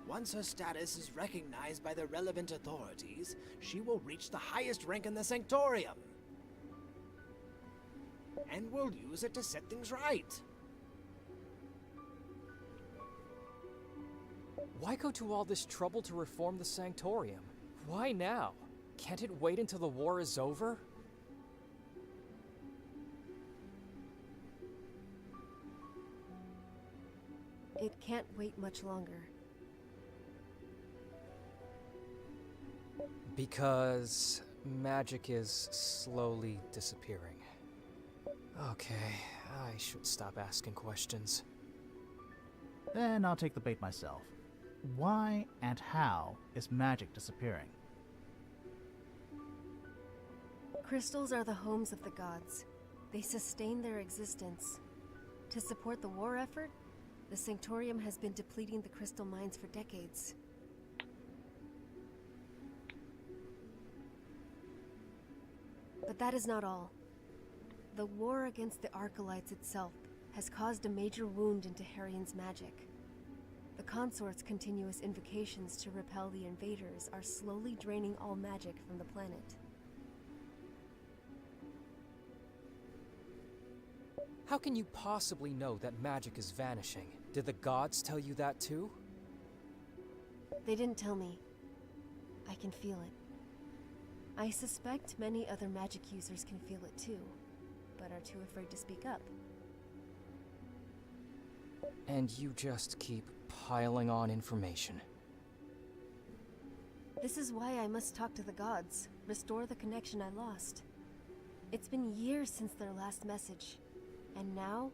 Once her status is recognized by the relevant authorities, she will reach the highest rank in the Sanctorium. And we'll use it to set things right. Why go to all this trouble to reform the Sanctorium? Why now? Can't it wait until the war is over? It can't wait much longer. Because magic is slowly disappearing. Okay, I should stop asking questions. Then I'll take the bait myself. Why and how is magic disappearing? Crystals are the homes of the gods. They sustain their existence. To support the war effort, the Sanctorium has been depleting the crystal mines for decades. But that is not all. The war against the Archelites itself has caused a major wound into Harion's magic. The consort's continuous invocations to repel the invaders are slowly draining all magic from the planet. How can you possibly know that magic is vanishing? Did the gods tell you that too? They didn't tell me. I can feel it. I suspect many other magic users can feel it too, but are too afraid to speak up. And you just keep piling on information. This is why I must talk to the gods, restore the connection I lost. It's been years since their last message, and now,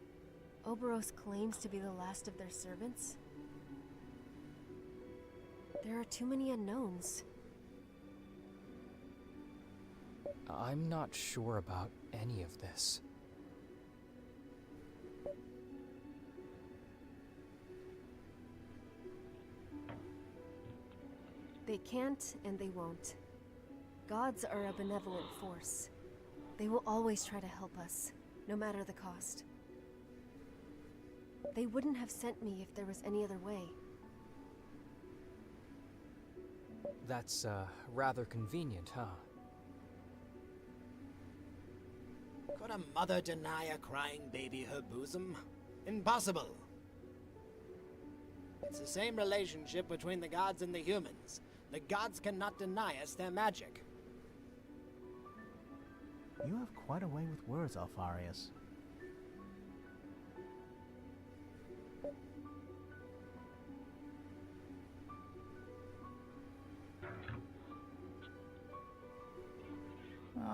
Oberos claims to be the last of their servants? There are too many unknowns. I'm not sure about any of this. They can't and they won't. Gods are a benevolent force. They will always try to help us, no matter the cost. They wouldn't have sent me if there was any other way. That's, rather convenient, huh? Could a mother deny a crying baby her bosom? Impossible. It's the same relationship between the gods and the humans. The gods cannot deny us their magic. You have quite a way with words, Alfarius.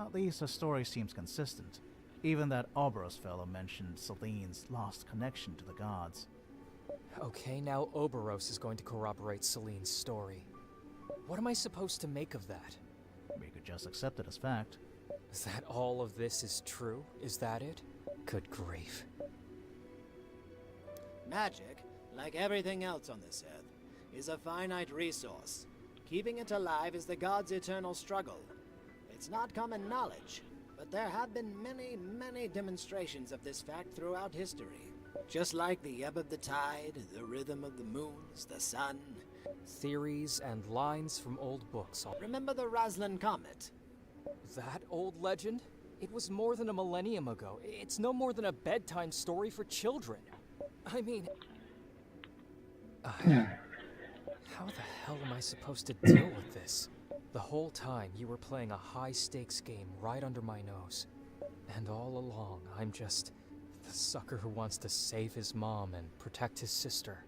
At least the story seems consistent. Even that Oberos fellow mentioned Celine's lost connection to the gods. Okay, now Oberos is going to corroborate Celine's story. What am I supposed to make of that? We could just accept it as fact. Is that all of this is true? Is that it? Good grief. Magic, like everything else on this earth, is a finite resource. Keeping it alive is the gods' eternal struggle. It's not common knowledge, but there have been many, many demonstrations of this fact throughout history. Just like the ebb of the tide, the rhythm of the moons, the sun. Theories and lines from old books. Remember the Roslin Comet? That old legend? It was more than a millennium ago. It's no more than a bedtime story for children. I mean... how the hell am I supposed to deal with this? The whole time you were playing a high-stakes game right under my nose. And all along, I'm just the sucker who wants to save his mom and protect his sister.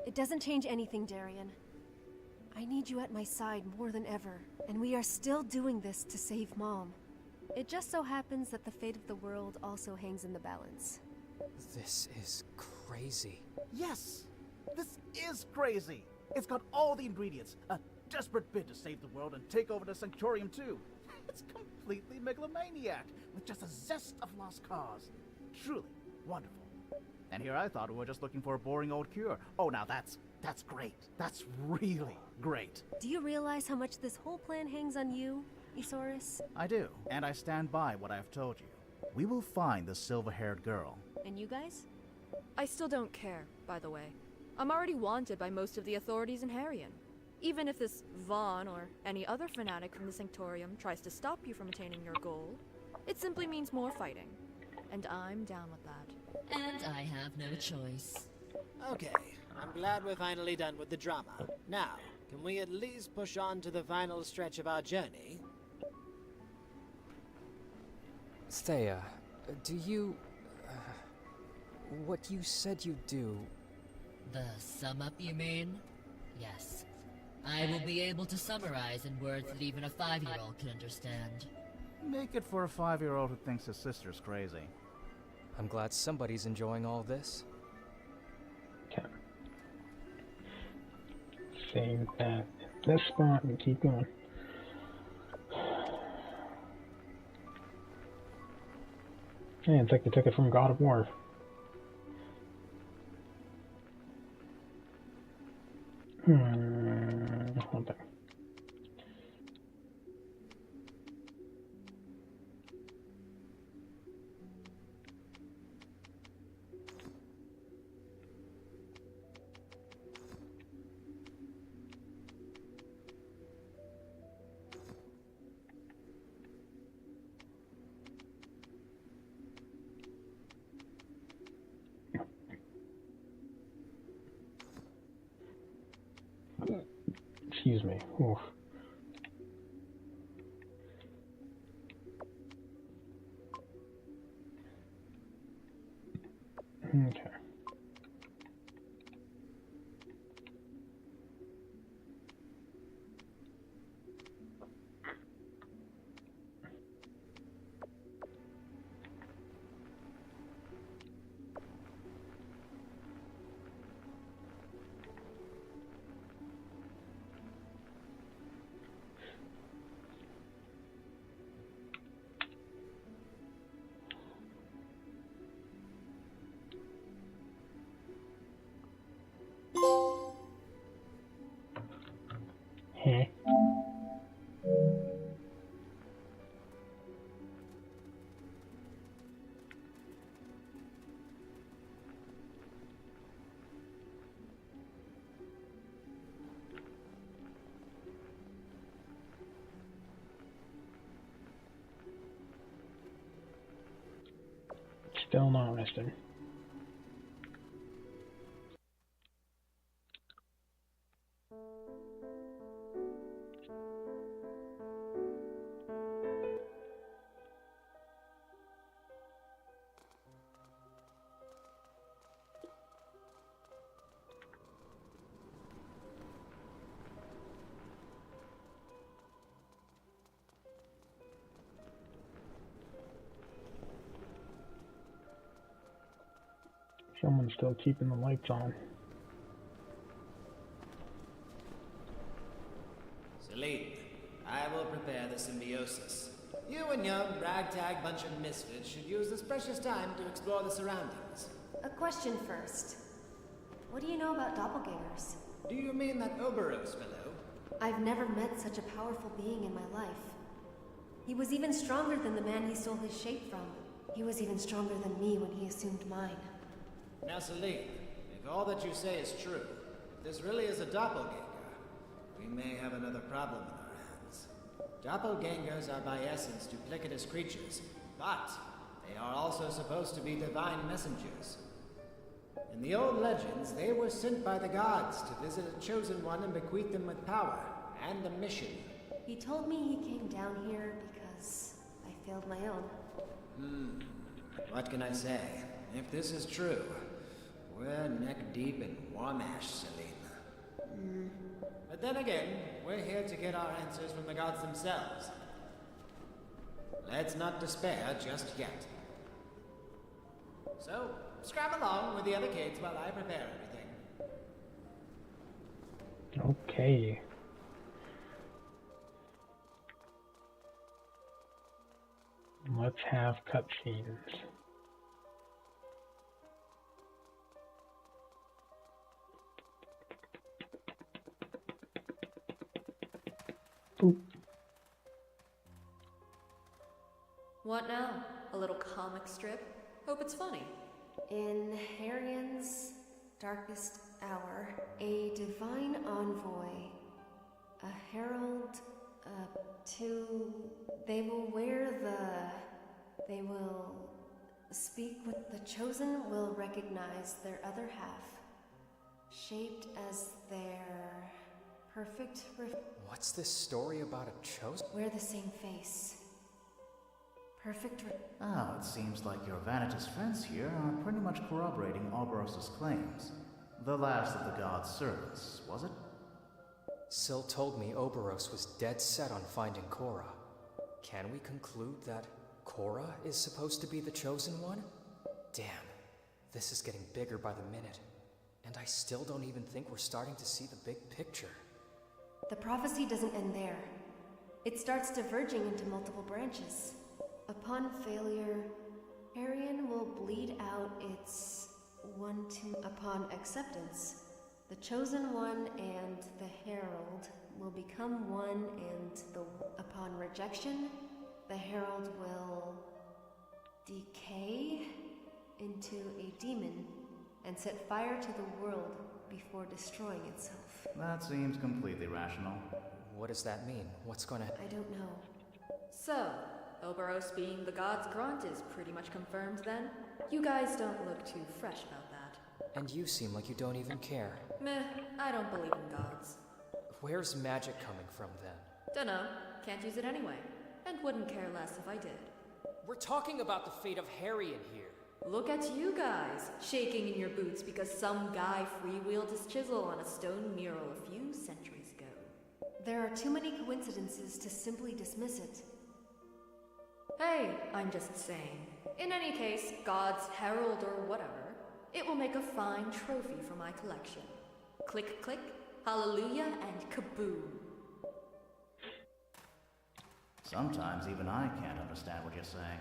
It doesn't change anything, Darian. I need you at my side more than ever, and we are still doing this to save Mom. It just so happens that the fate of the world also hangs in the balance. This is crazy. Yes! This is crazy! It's got all the ingredients. A desperate bid to save the world and take over the Sanctorium too. It's completely megalomaniac, with just a zest of lost cause. Truly wonderful. And here I thought we were just looking for a boring old cure. Oh, now that's great. That's really great. Do you realize how much this whole plan hangs on you, Isaurus? I do, and I stand by what I've told you. We will find the silver-haired girl. And you guys? I still don't care, by the way. I'm already wanted by most of the authorities in Harrion. Even if this Vaughn or any other fanatic from the Sanctorium tries to stop you from attaining your goal, it simply means more fighting. And I'm down with that. And I have no choice. Okay, I'm glad we're finally done with the drama. Now, can we at least push on to the final stretch of our journey? Thea, do you... what you said you'd do... The sum up, you mean? Yes. I will be able to summarize in words that even a 5-year-old can understand. Make it for a 5-year-old who thinks his sister's crazy. I'm glad somebody's enjoying all this. Okay. Save that at this spot and keep going. Yeah, it's like they took it from God of War. One thing. Excuse me. Oof. Okay. Hey. Still not resting. Someone's still keeping the lights on. Celine, I will prepare the symbiosis. You and your ragtag bunch of misfits should use this precious time to explore the surroundings. A question first. What do you know about doppelgangers? Do you mean that Oberos fellow? I've never met such a powerful being in my life. He was even stronger than the man he stole his shape from. He was even stronger than me when he assumed mine. Now, Celine, if all that you say is true, if this really is a doppelganger, we may have another problem in our hands. Doppelgangers are by essence duplicitous creatures, but they are also supposed to be divine messengers. In the old legends, they were sent by the gods to visit a chosen one and bequeath them with power and a mission. He told me he came down here because I failed my own. What can I say? If this is true, we're neck deep in Warmash, Celine. But then again, we're here to get our answers from the gods themselves. Let's not despair just yet. So, scrap along with the other kids while I prepare everything. Okay. Let's have cutscenes. Boop. What now? A little comic strip? Hope it's funny. In Harrian's darkest hour, a divine envoy, a herald, they will they will speak with the chosen, will recognize their other half, shaped as their perfect What's this story about a chosen? wear the same face. Perfect Oh, it seems like your Vanitas friends here are pretty much corroborating Oberos' claims. The last of the god's servants, was it? Syl told me Oberos was dead set on finding Korra. Can we conclude that Korra is supposed to be the chosen one? Damn, this is getting bigger by the minute. And I still don't even think we're starting to see the big picture. The prophecy doesn't end there. It starts diverging into multiple branches. Upon failure, Harrian will bleed out its upon acceptance. The chosen one and the herald will become one, and upon rejection, the herald will decay into a demon and set fire to the world before destroying itself. That seems completely rational. What does that mean? What's gonna... I don't know. So, Oberos being the god's grunt is pretty much confirmed then? You guys don't look too fresh about that. And you seem like you don't even care. Meh, I don't believe in gods. Where's magic coming from then? Dunno, can't use it anyway. And wouldn't care less if I did. We're talking about the fate of Harrian here. Look at you guys, shaking in your boots because some guy freewheeled his chisel on a stone mural a few centuries ago. There are too many coincidences to simply dismiss it. Hey, I'm just saying. In any case, God's herald or whatever, it will make a fine trophy for my collection. Click, click, hallelujah, and kaboom. Sometimes even I can't understand what you're saying.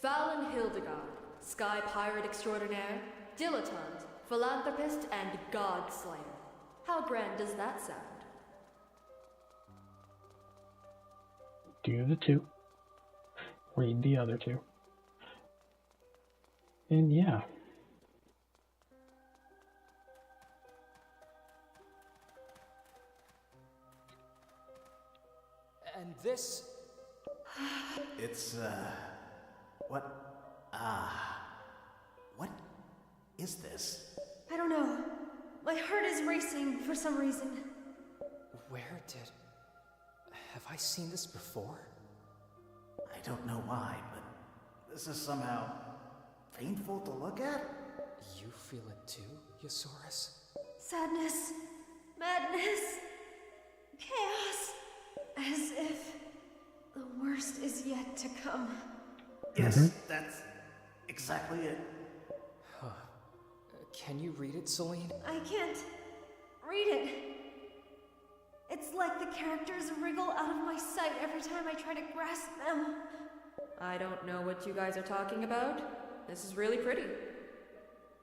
Fallon Hildegard, Sky Pirate Extraordinaire, Dilettante, Philanthropist, and God Slayer. How grand does that sound? Do the two. Read the other two. And yeah. And this... It's, what is this? I don't know. My heart is racing for some reason. Where did... Have I seen this before? I don't know why, but this is somehow painful to look at. You feel it too, Yosaurus? Sadness, madness, chaos. As if the worst is yet to come. Yes, that's exactly it. Can you read it, Celine? I can't read it. It's like the characters wriggle out of my sight every time I try to grasp them. I don't know what you guys are talking about. This is really pretty.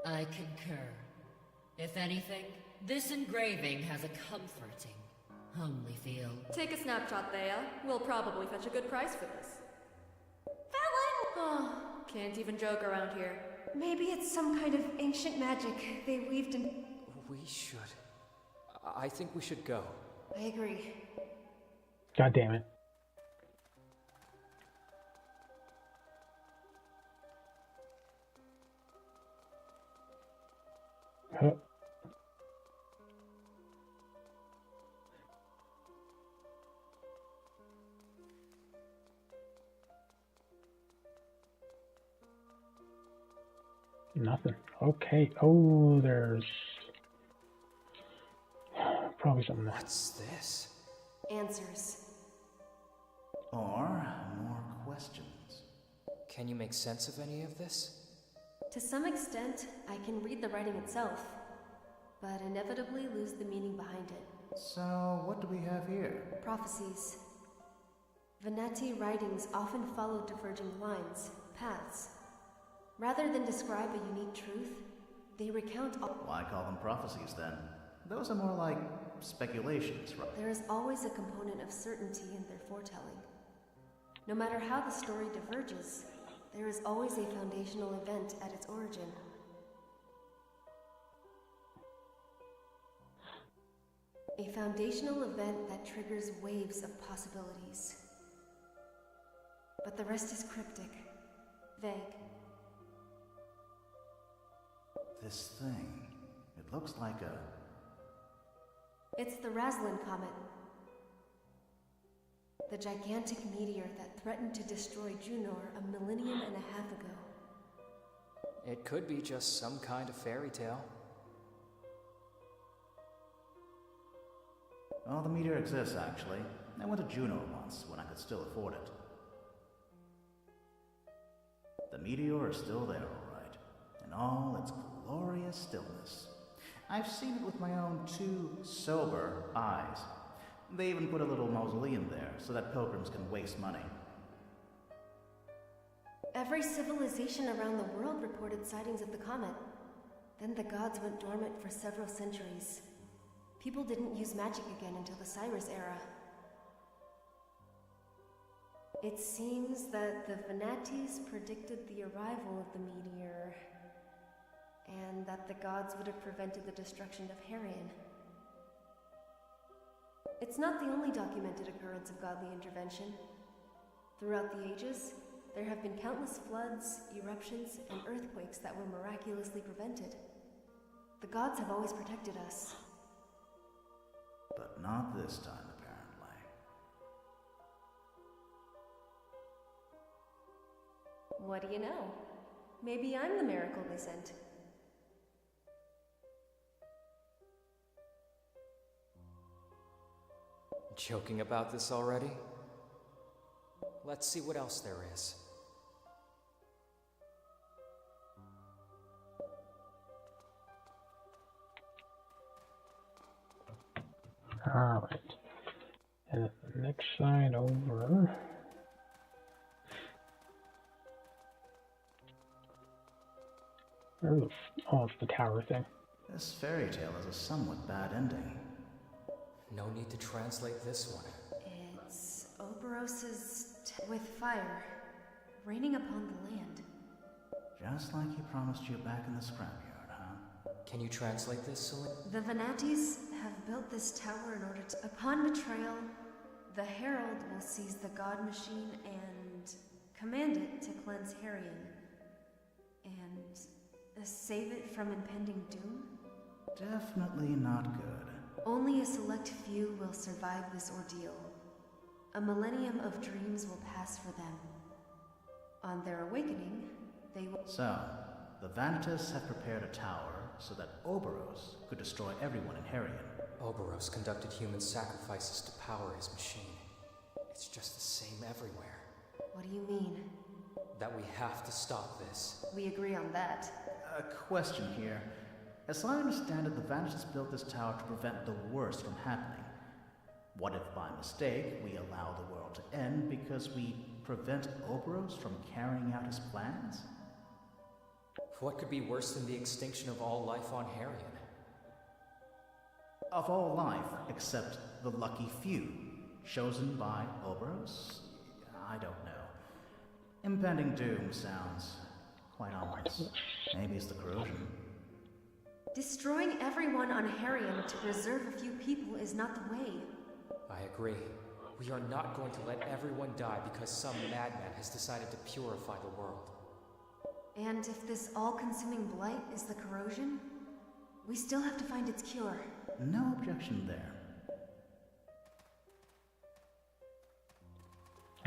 I concur. If anything, this engraving has a comforting, homely feel. Take a snapshot, Thea. We'll probably fetch a good price for this. Felon! Oh, can't even joke around here. Maybe it's some kind of ancient magic they weaved in. We should. I think we should go. I agree. God damn it. Huh. Nothing. Okay. Oh, there's probably something there. What's this? Answers. Or more questions. Can you make sense of any of this? To some extent, I can read the writing itself, but inevitably lose the meaning behind it. So, what do we have here? Prophecies. Venati writings often follow diverging lines, paths. Rather than describe a unique truth, they recount all. Why call them prophecies then? Those are more like speculations, right? There is always a component of certainty in their foretelling. No matter how the story diverges, there is always a foundational event at its origin. A foundational event that triggers waves of possibilities. But the rest is cryptic, vague. This thing, it looks like a... It's the Raslin Comet. The gigantic meteor that threatened to destroy Junor a millennium and a half ago. It could be just some kind of fairy tale. Oh, the meteor exists, actually. I went to Juno once, when I could still afford it. The meteor is still there, all right, in all its glorious stillness. I've seen it with my own two sober eyes. They even put a little mausoleum there, so that pilgrims can waste money. Every civilization around the world reported sightings of the comet. Then the gods went dormant for several centuries. People didn't use magic again until the Cyrus era. It seems that the Venatis predicted the arrival of the meteor, and that the gods would have prevented the destruction of Herion. It's not the only documented occurrence of godly intervention. Throughout the ages, there have been countless floods, eruptions, and earthquakes that were miraculously prevented. The gods have always protected us. But not this time, apparently. What do you know? Maybe I'm the miracle they sent. Joking about this already? Let's see what else there is. Alright. And the next side over. Oh, it's the tower thing. This fairy tale has a somewhat bad ending. No need to translate this one. It's Oberos's with fire, raining upon the land. Just like he promised you back in the scrapyard, huh? Can you translate this, Celine? The Venatis have built this tower in order to... Upon betrayal, the Herald will seize the god machine and command it to cleanse Herion. And save it from impending doom? Definitely not good. Only a select few will survive this ordeal. A millennium of dreams will pass for them. On their awakening, they will... So, the Vanitas have prepared a tower so that Oberos could destroy everyone in Herion. Oberos conducted human sacrifices to power his machine. It's just the same everywhere. What do you mean? That we have to stop this. We agree on that. A question here. As I understand it, the Vanishes built this tower to prevent the worst from happening. What if by mistake we allow the world to end because we prevent Oberos from carrying out his plans? What could be worse than the extinction of all life on Harion? Of all life, except the lucky few, chosen by Oberos? I don't know. Impending doom sounds quite ominous. Maybe it's the corrosion. Destroying everyone on Harion to preserve a few people is not the way. I agree. We are not going to let everyone die because some madman has decided to purify the world. And if this all-consuming blight is the corrosion, we still have to find its cure. No objection there.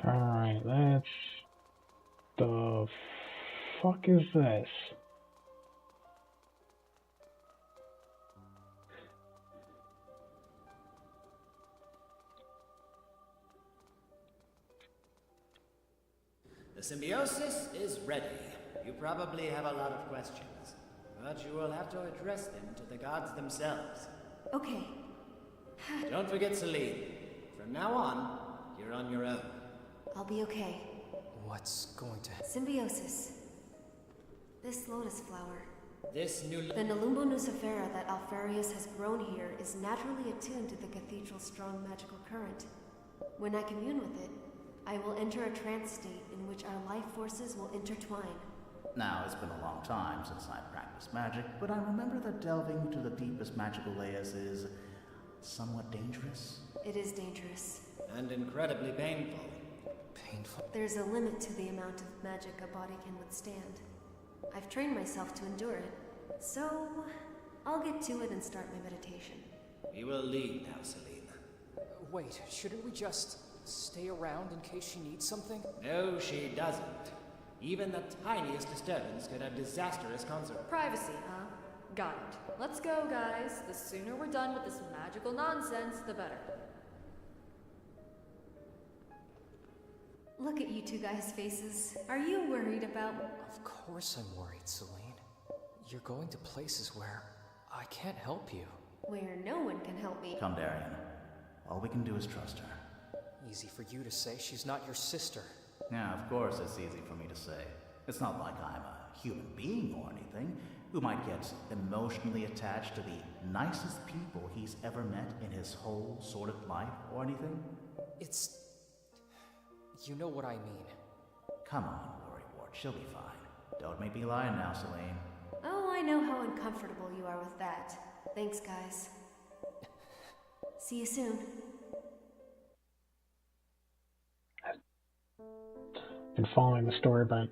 Alright, let's... The fuck is this? The symbiosis is ready. You probably have a lot of questions, but you will have to address them to the gods themselves. Okay. Don't forget Celine. From now on, you're on your own. I'll be okay. What's going to happen? Symbiosis. This lotus flower. This new... The Nelumbo nucifera that Alfarius has grown here is naturally attuned to the cathedral's strong magical current. When I commune with it, I will enter a trance state in which our life forces will intertwine. Now, it's been a long time since I practiced magic, but I remember that delving to the deepest magical layers is somewhat dangerous. It is dangerous. And incredibly painful. Painful? There's a limit to the amount of magic a body can withstand. I've trained myself to endure it, so I'll get to it and start my meditation. We will leave now, Celine. Wait, shouldn't we just stay around in case she needs something? No, she doesn't. Even the tiniest disturbance could have disastrous consequences. Privacy, huh? Got it. Let's go, guys. The sooner we're done with this magical nonsense, the better. Look at you two guys' faces. Are you worried about... Of course I'm worried, Celine. You're going to places where I can't help you. Where no one can help me. Come, Darian. All we can do is trust her. Easy for you to say. She's not your sister. Yeah, of course it's easy for me to say. It's not like I'm a human being or anything who might get emotionally attached to the nicest people he's ever met in his whole sordid life or anything. It's... You know what I mean. Come on, Worrywart, she'll be fine. Don't make me lie now, Celine. Oh, I know how uncomfortable you are with that. Thanks, guys. See you soon. Been following the story, but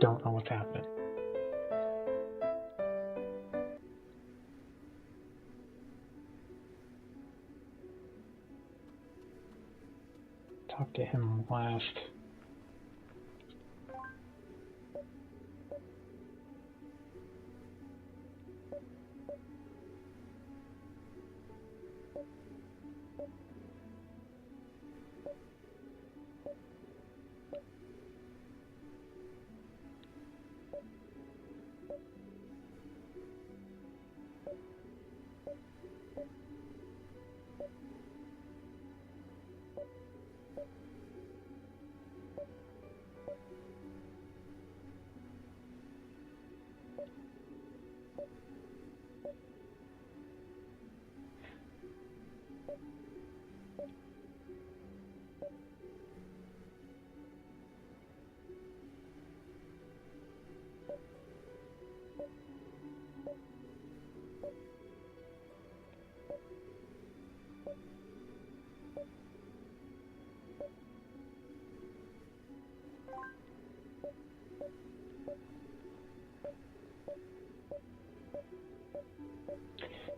don't know what's happening. Talk to him last.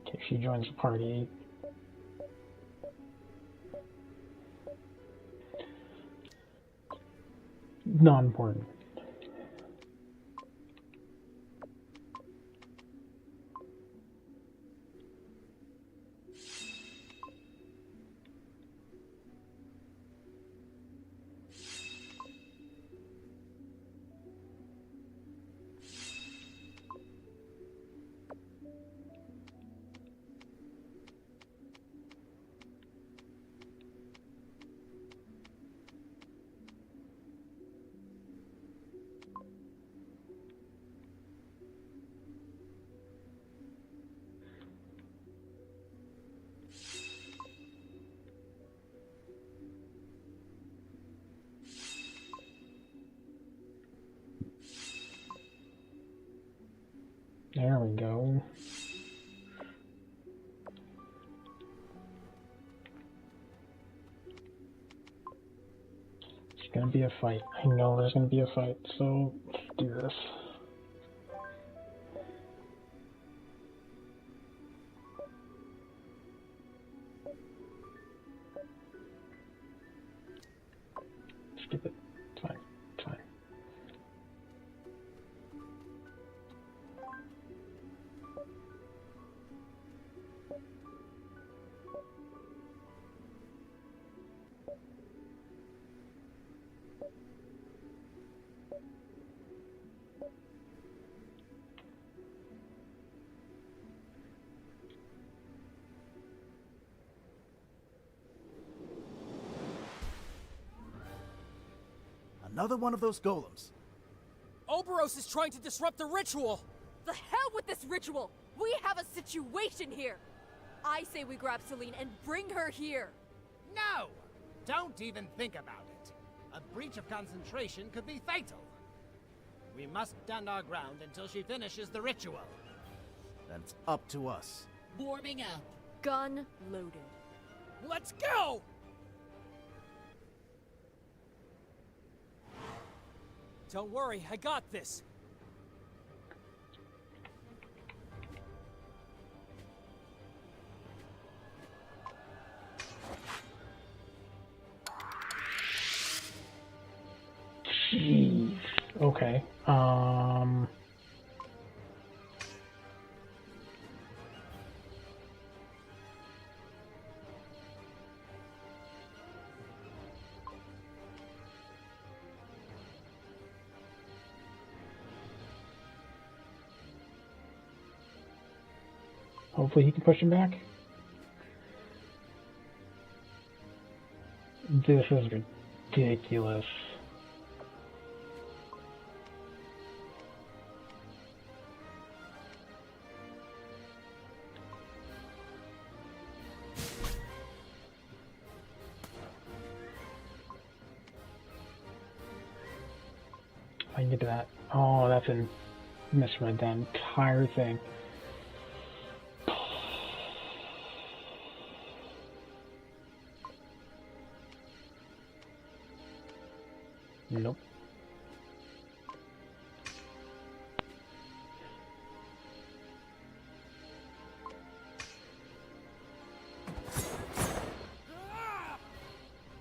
Okay, she joins the party. Not important. There we go. It's gonna be a fight. I know there's gonna be a fight, so let's do this. Skip it. It's fine. It's fine. Another one of those golems. Oberos is trying to disrupt the ritual! The hell with this ritual! We have a situation here! I say we grab Celine and bring her here! No! Don't even think about it. A breach of concentration could be fatal. We must stand our ground until she finishes the ritual. Then it's up to us. Warming up. Gun loaded. Let's go! Don't worry, I got this. Jeez. Okay. Hopefully he can push him back. This is ridiculous. I can get to that. Oh, that's a misread that entire thing. Nope.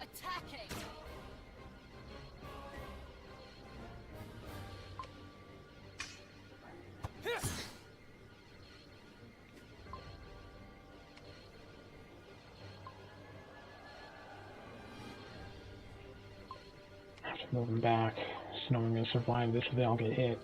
Attacking! Move them back. Just knowing I'm gonna survive this if they all get hit.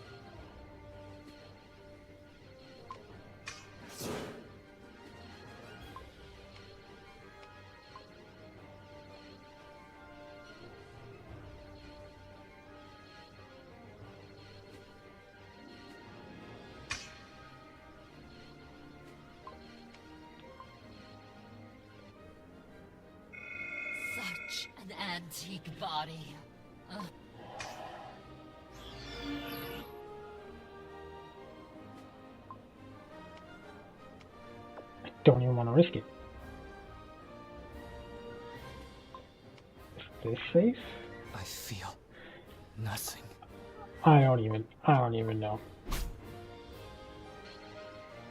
Such an antique body. Don't even want to risk it. Is this safe? I feel nothing. I don't even know.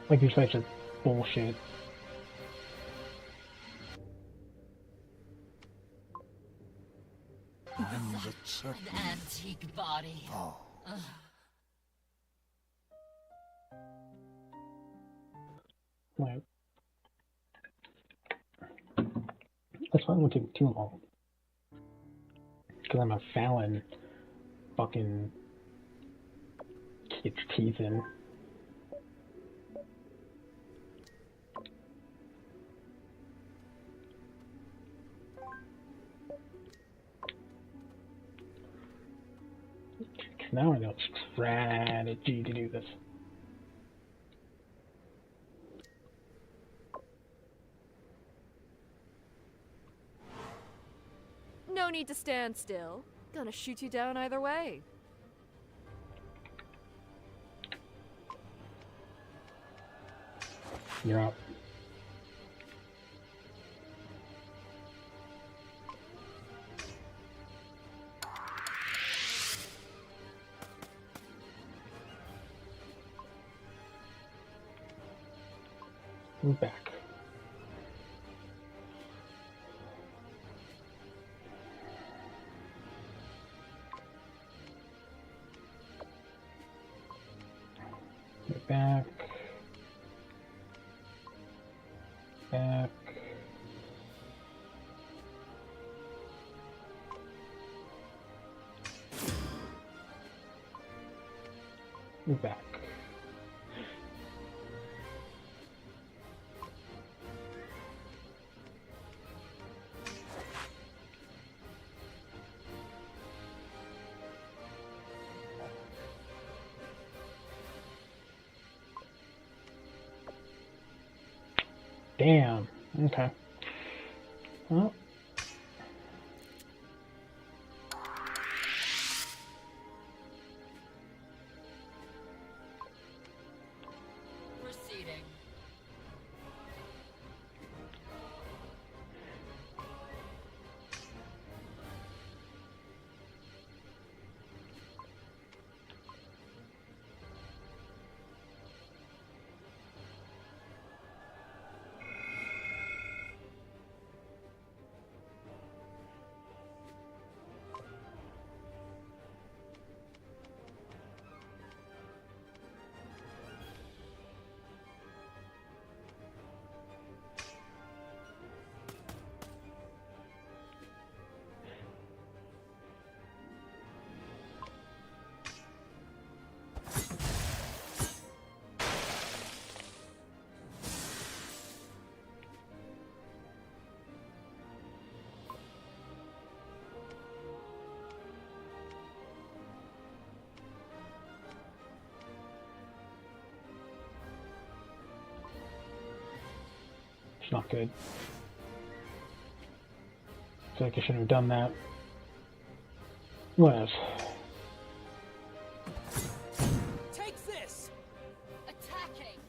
Like these sites are bullshit. Such an antique body. Like, that's why it won't take too long. Because I'm a Fallon fucking its teeth in. Now I know strategy to do this. No need to stand still. Gonna shoot you down either way. You're up. Move back. Move back. Back. Move back. Damn. Okay. Well. Proceeding. It's not good. I feel like I shouldn't have done that. What else? Take this! Attacking!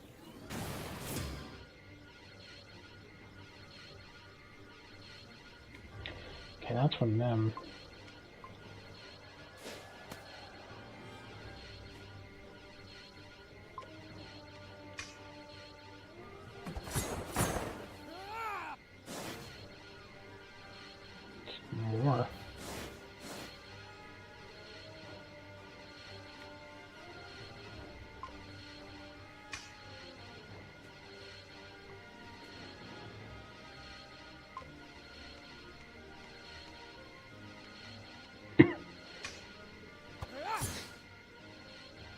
Okay, that's from them. More.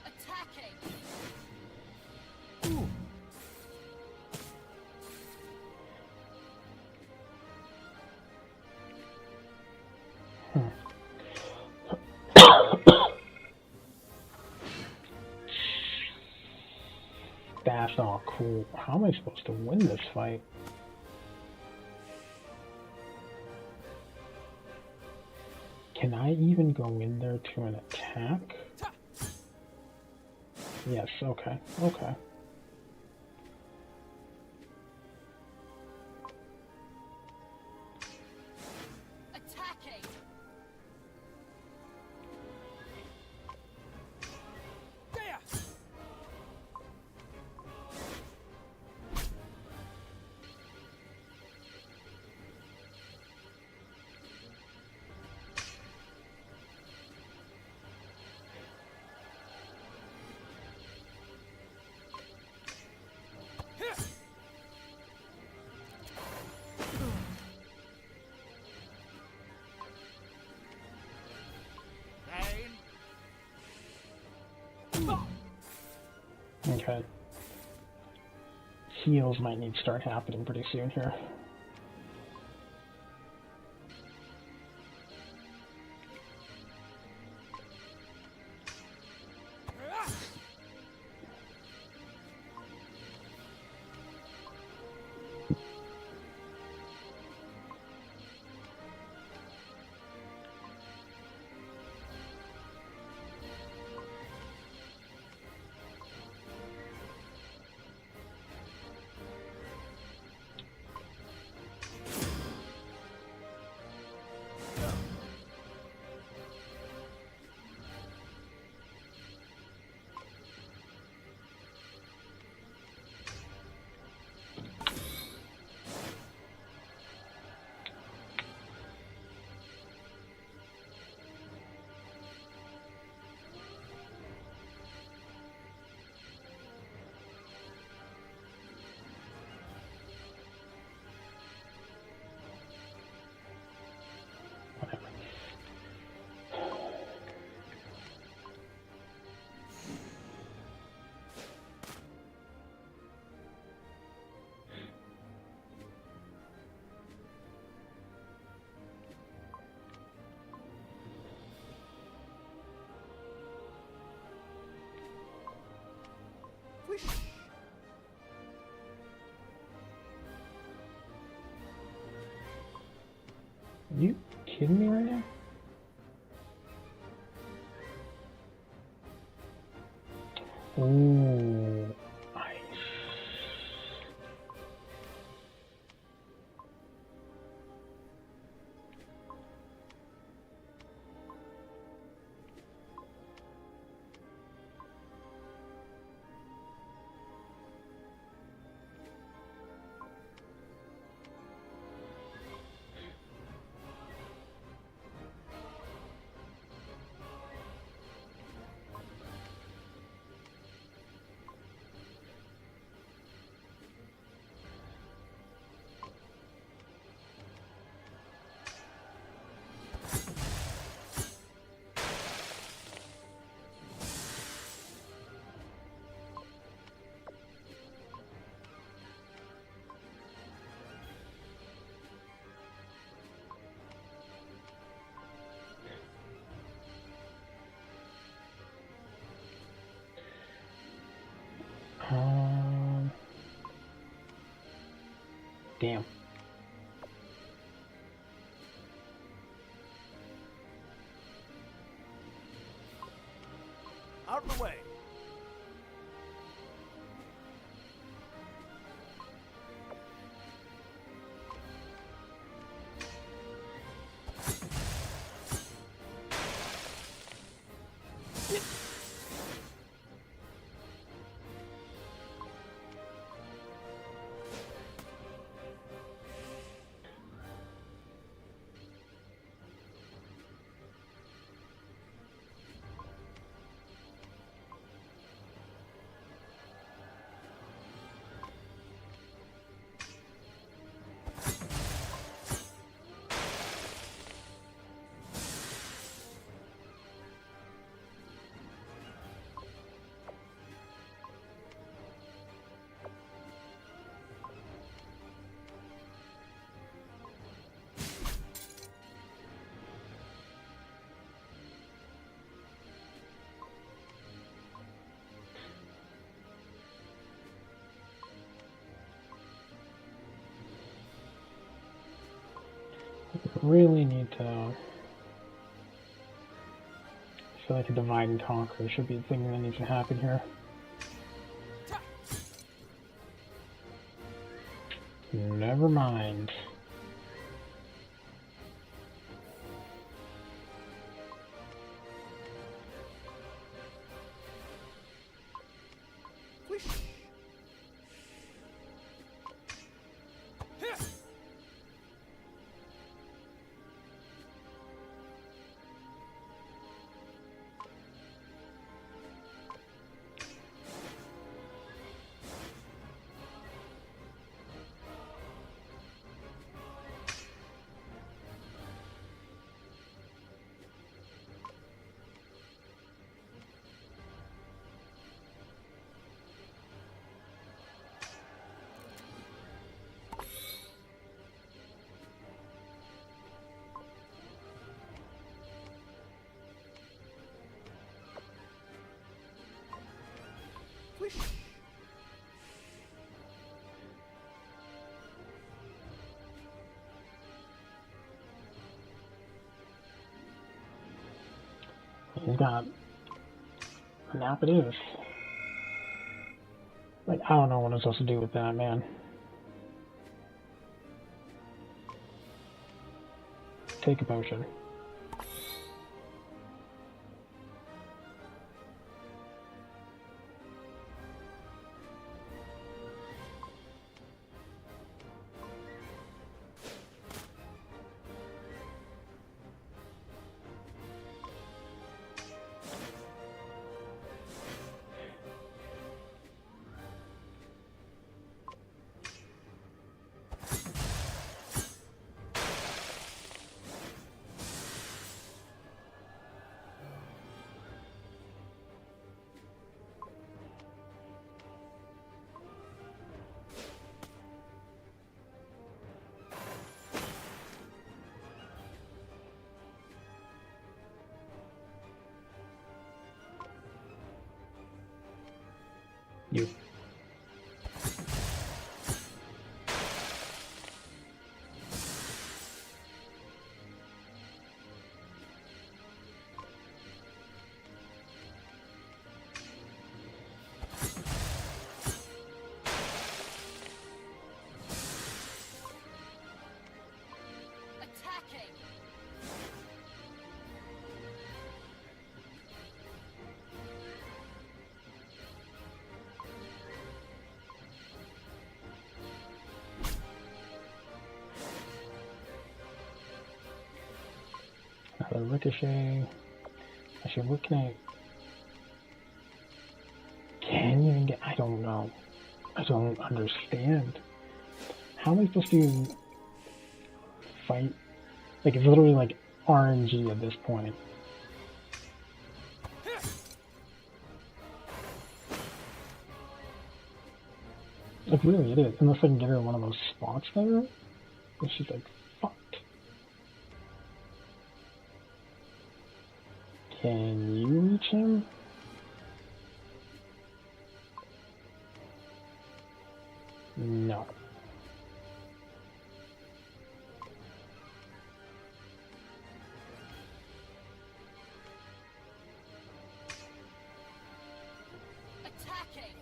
Attacking! That's not cool. How am I supposed to win this fight? Can I even go in there to an attack? Yes, okay, okay. Attacking! There! Okay. Heals might need to start happening pretty soon here. Are you kidding me right now? Ooh, nice. Damn. Out of the way. Really need to. I feel like a divide and conquer should be the thing that needs to happen here. Never mind. He's got a nap it is. Like, I don't know what I'm supposed to do with that, man. Take a potion. You. the ricochet. Actually, what can I even get? I don't know. I don't understand. How am I supposed to fight? Like, it's literally like RNG at this point. Like, really, it is. Unless I can get her in one of those spots there. And she's like, fuck. Can you reach him? No. Attacking!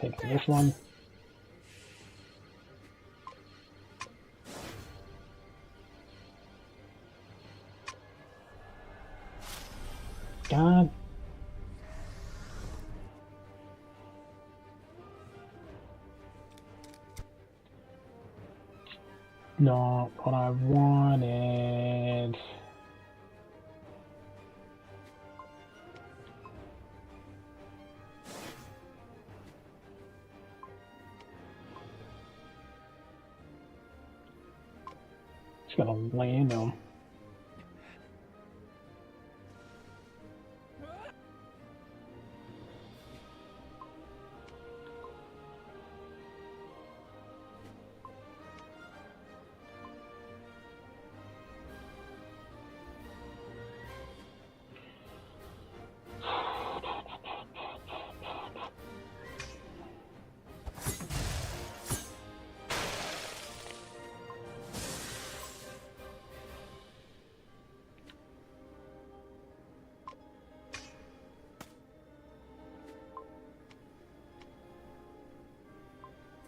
Take this one. God. Not what I wanted. Just gotta land him.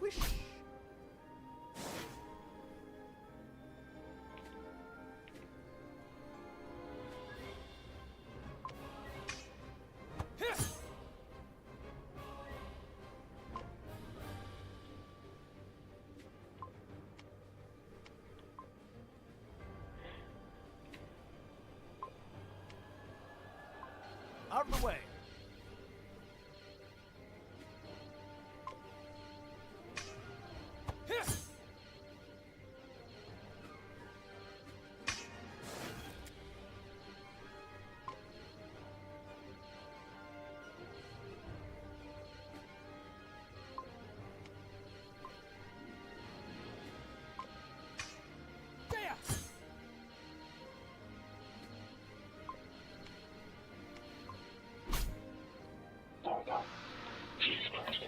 Whoosh. Out of the way. There we go. Jesus Christ.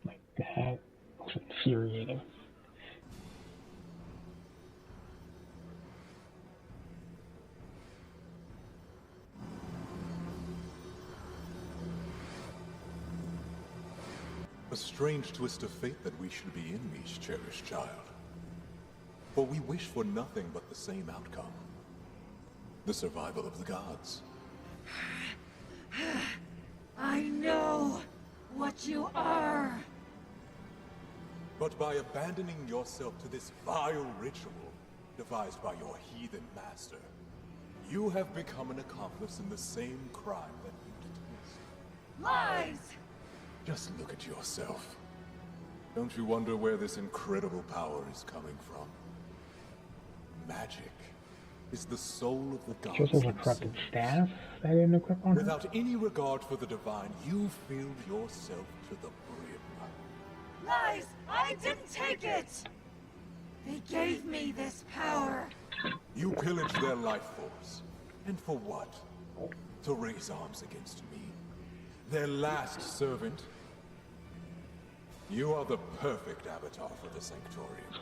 Like that was infuriating. A strange twist of fate that we should be in, Mish, cherished child. For we wish for nothing but the same outcome. The survival of the gods. I know what you are! But by abandoning yourself to this vile ritual devised by your heathen master, you have become an accomplice in the same crime that you detest. Lies! Just look at yourself. Don't you wonder where this incredible power is coming from? Magic. is the soul of the She gods also has a corrupted themselves. staff that I didn't equip on her. Without any regard for the divine, you filled yourself to the brim. Lies! I didn't take it! They gave me this power. You pillaged their life force. And for what? To raise arms against me. Their last servant. You are the perfect avatar for the Sanctorium.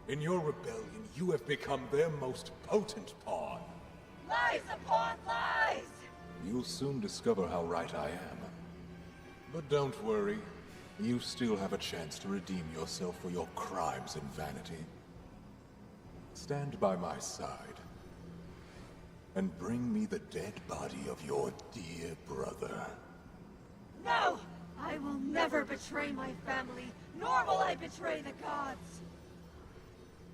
In your rebellion, you have become their most potent pawn. Lies upon lies! You'll soon discover how right I am. But don't worry. You still have a chance to redeem yourself for your crimes and vanity. Stand by my side. And bring me the dead body of your dear brother. No! I will never betray my family, nor will I betray the gods!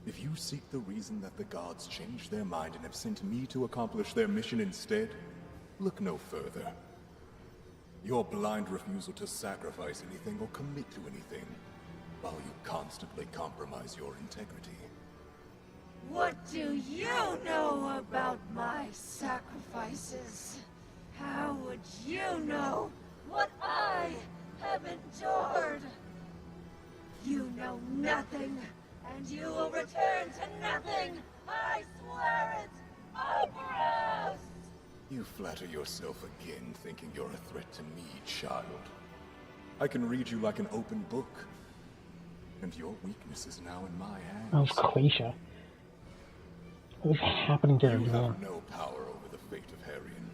If you seek the reason that the gods changed their mind and have sent me to accomplish their mission instead, look no further. Your blind refusal to sacrifice anything or commit to anything, while you constantly compromise your integrity. What do you know about my sacrifices? How would you know what I have endured? You know nothing, and you will return to nothing! I swear it! Oberos! You flatter yourself again, thinking you're a threat to me, child. I can read you like an open book. And your weakness is now in my hands. That was Quaisha. What is happening to her? You have no power over the fate of Harrion.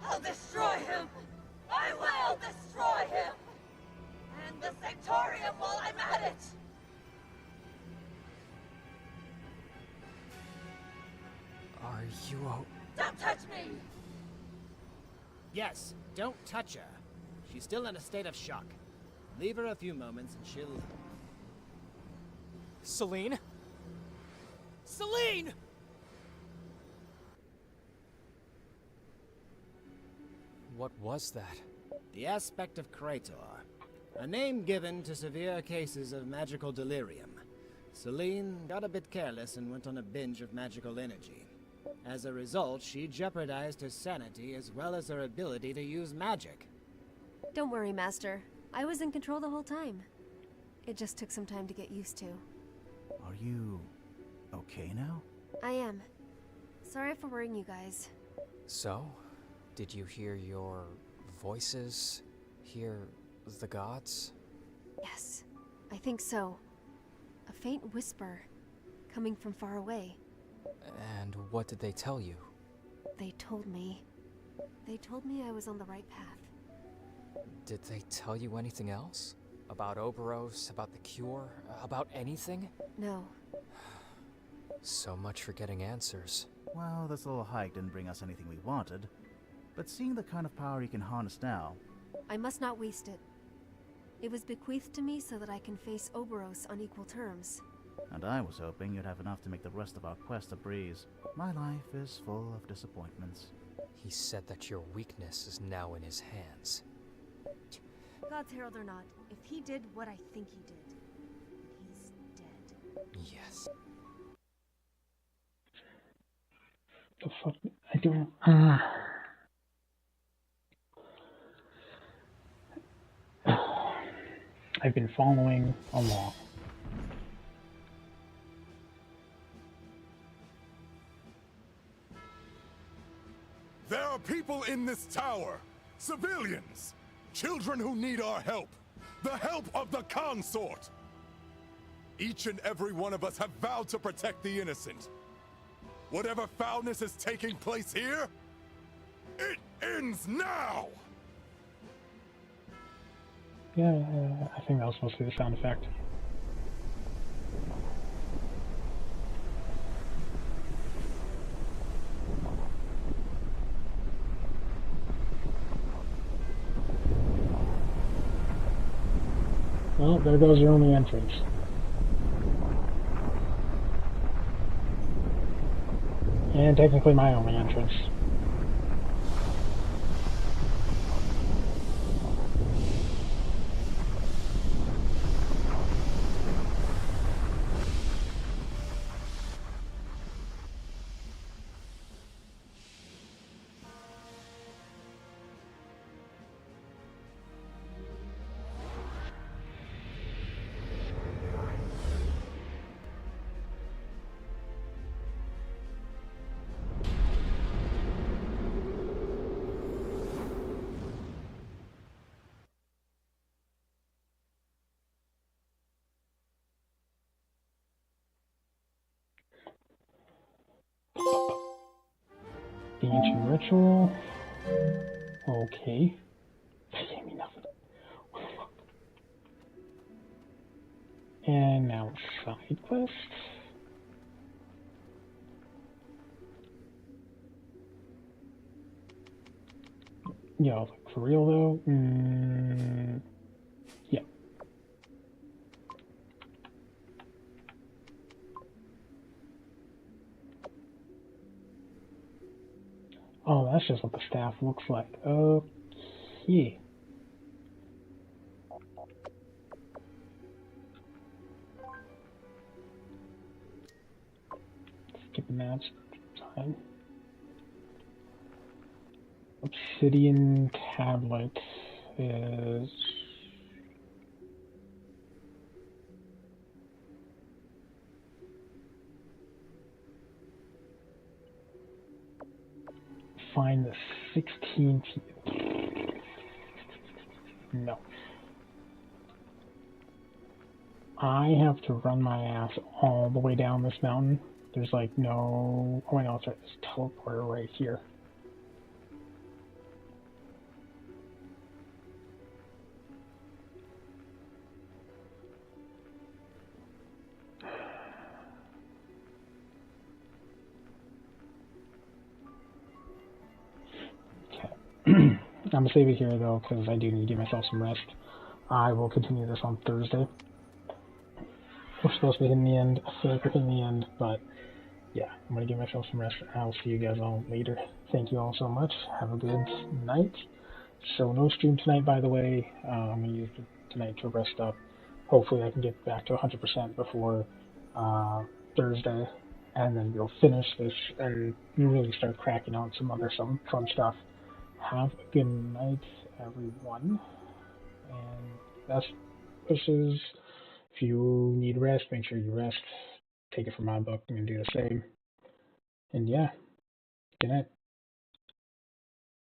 I'll destroy him! I will destroy him! And the Sanctorium while I'm at it! Are you Don't touch me! Yes, don't touch her. She's still in a state of shock. Leave her a few moments and she'll... Celine? Celine! What was that? The aspect of Krator. A name given to severe cases of magical delirium. Celine got a bit careless and went on a binge of magical energy. As a result, she jeopardized her sanity as well as her ability to use magic. Don't worry, Master. I was in control the whole time. It just took some time to get used to. Are you okay now? I am. Sorry for worrying you guys. So, did you hear your voices? Hear the gods? Yes, I think so. A faint whisper, coming from far away. And what did they tell you? They told me I was on the right path. Did they tell you anything else? About Oberos, about the cure, about anything? No. So much for getting answers. Well, this little hike didn't bring us anything we wanted. But seeing the kind of power you can harness now... I must not waste it. It was bequeathed to me so that I can face Oberos on equal terms. And I was hoping you'd have enough to make the rest of our quest a breeze. My life is full of disappointments. He said that your weakness is now in his hands. God's Herald or not, if he did what I think he did, he's dead. Yes. The fuck? I don't... I've been following along. There are people in this tower. Civilians. Children who need our help. The help of the consort. Each and every one of us have vowed to protect the innocent. Whatever foulness is taking place here, it ends now! Yeah, I think that was supposed to be the sound effect. Well, there goes your only entrance. And technically my only entrance. The ancient ritual. Okay. That gave me nothing. What the fuck? And now side quest. Yeah, like for real though. Yeah. Oh, that's just what the staff looks like. Okay. Skipping that time. Obsidian tablet is find the 16th. No. I have to run my ass all the way down this mountain. There's like no. Oh, wait, no, it's right. This teleporter right here. Okay. I'm gonna save it here though, because I do need to give myself some rest. I will continue this on Thursday. We're supposed to be in the end. I feel like we're in the end, but yeah, I'm gonna give myself some rest. I'll see you guys all later. Thank you all so much. Have a good night. So no stream tonight, by the way. I'm gonna use tonight to rest up. Hopefully, I can get back to 100% before Thursday, and then we'll finish this and really start cracking on some fun stuff. Have a good night, everyone, and best wishes. If you need rest, make sure you rest. Take it from my book. I'm gonna do the same. And yeah, good night.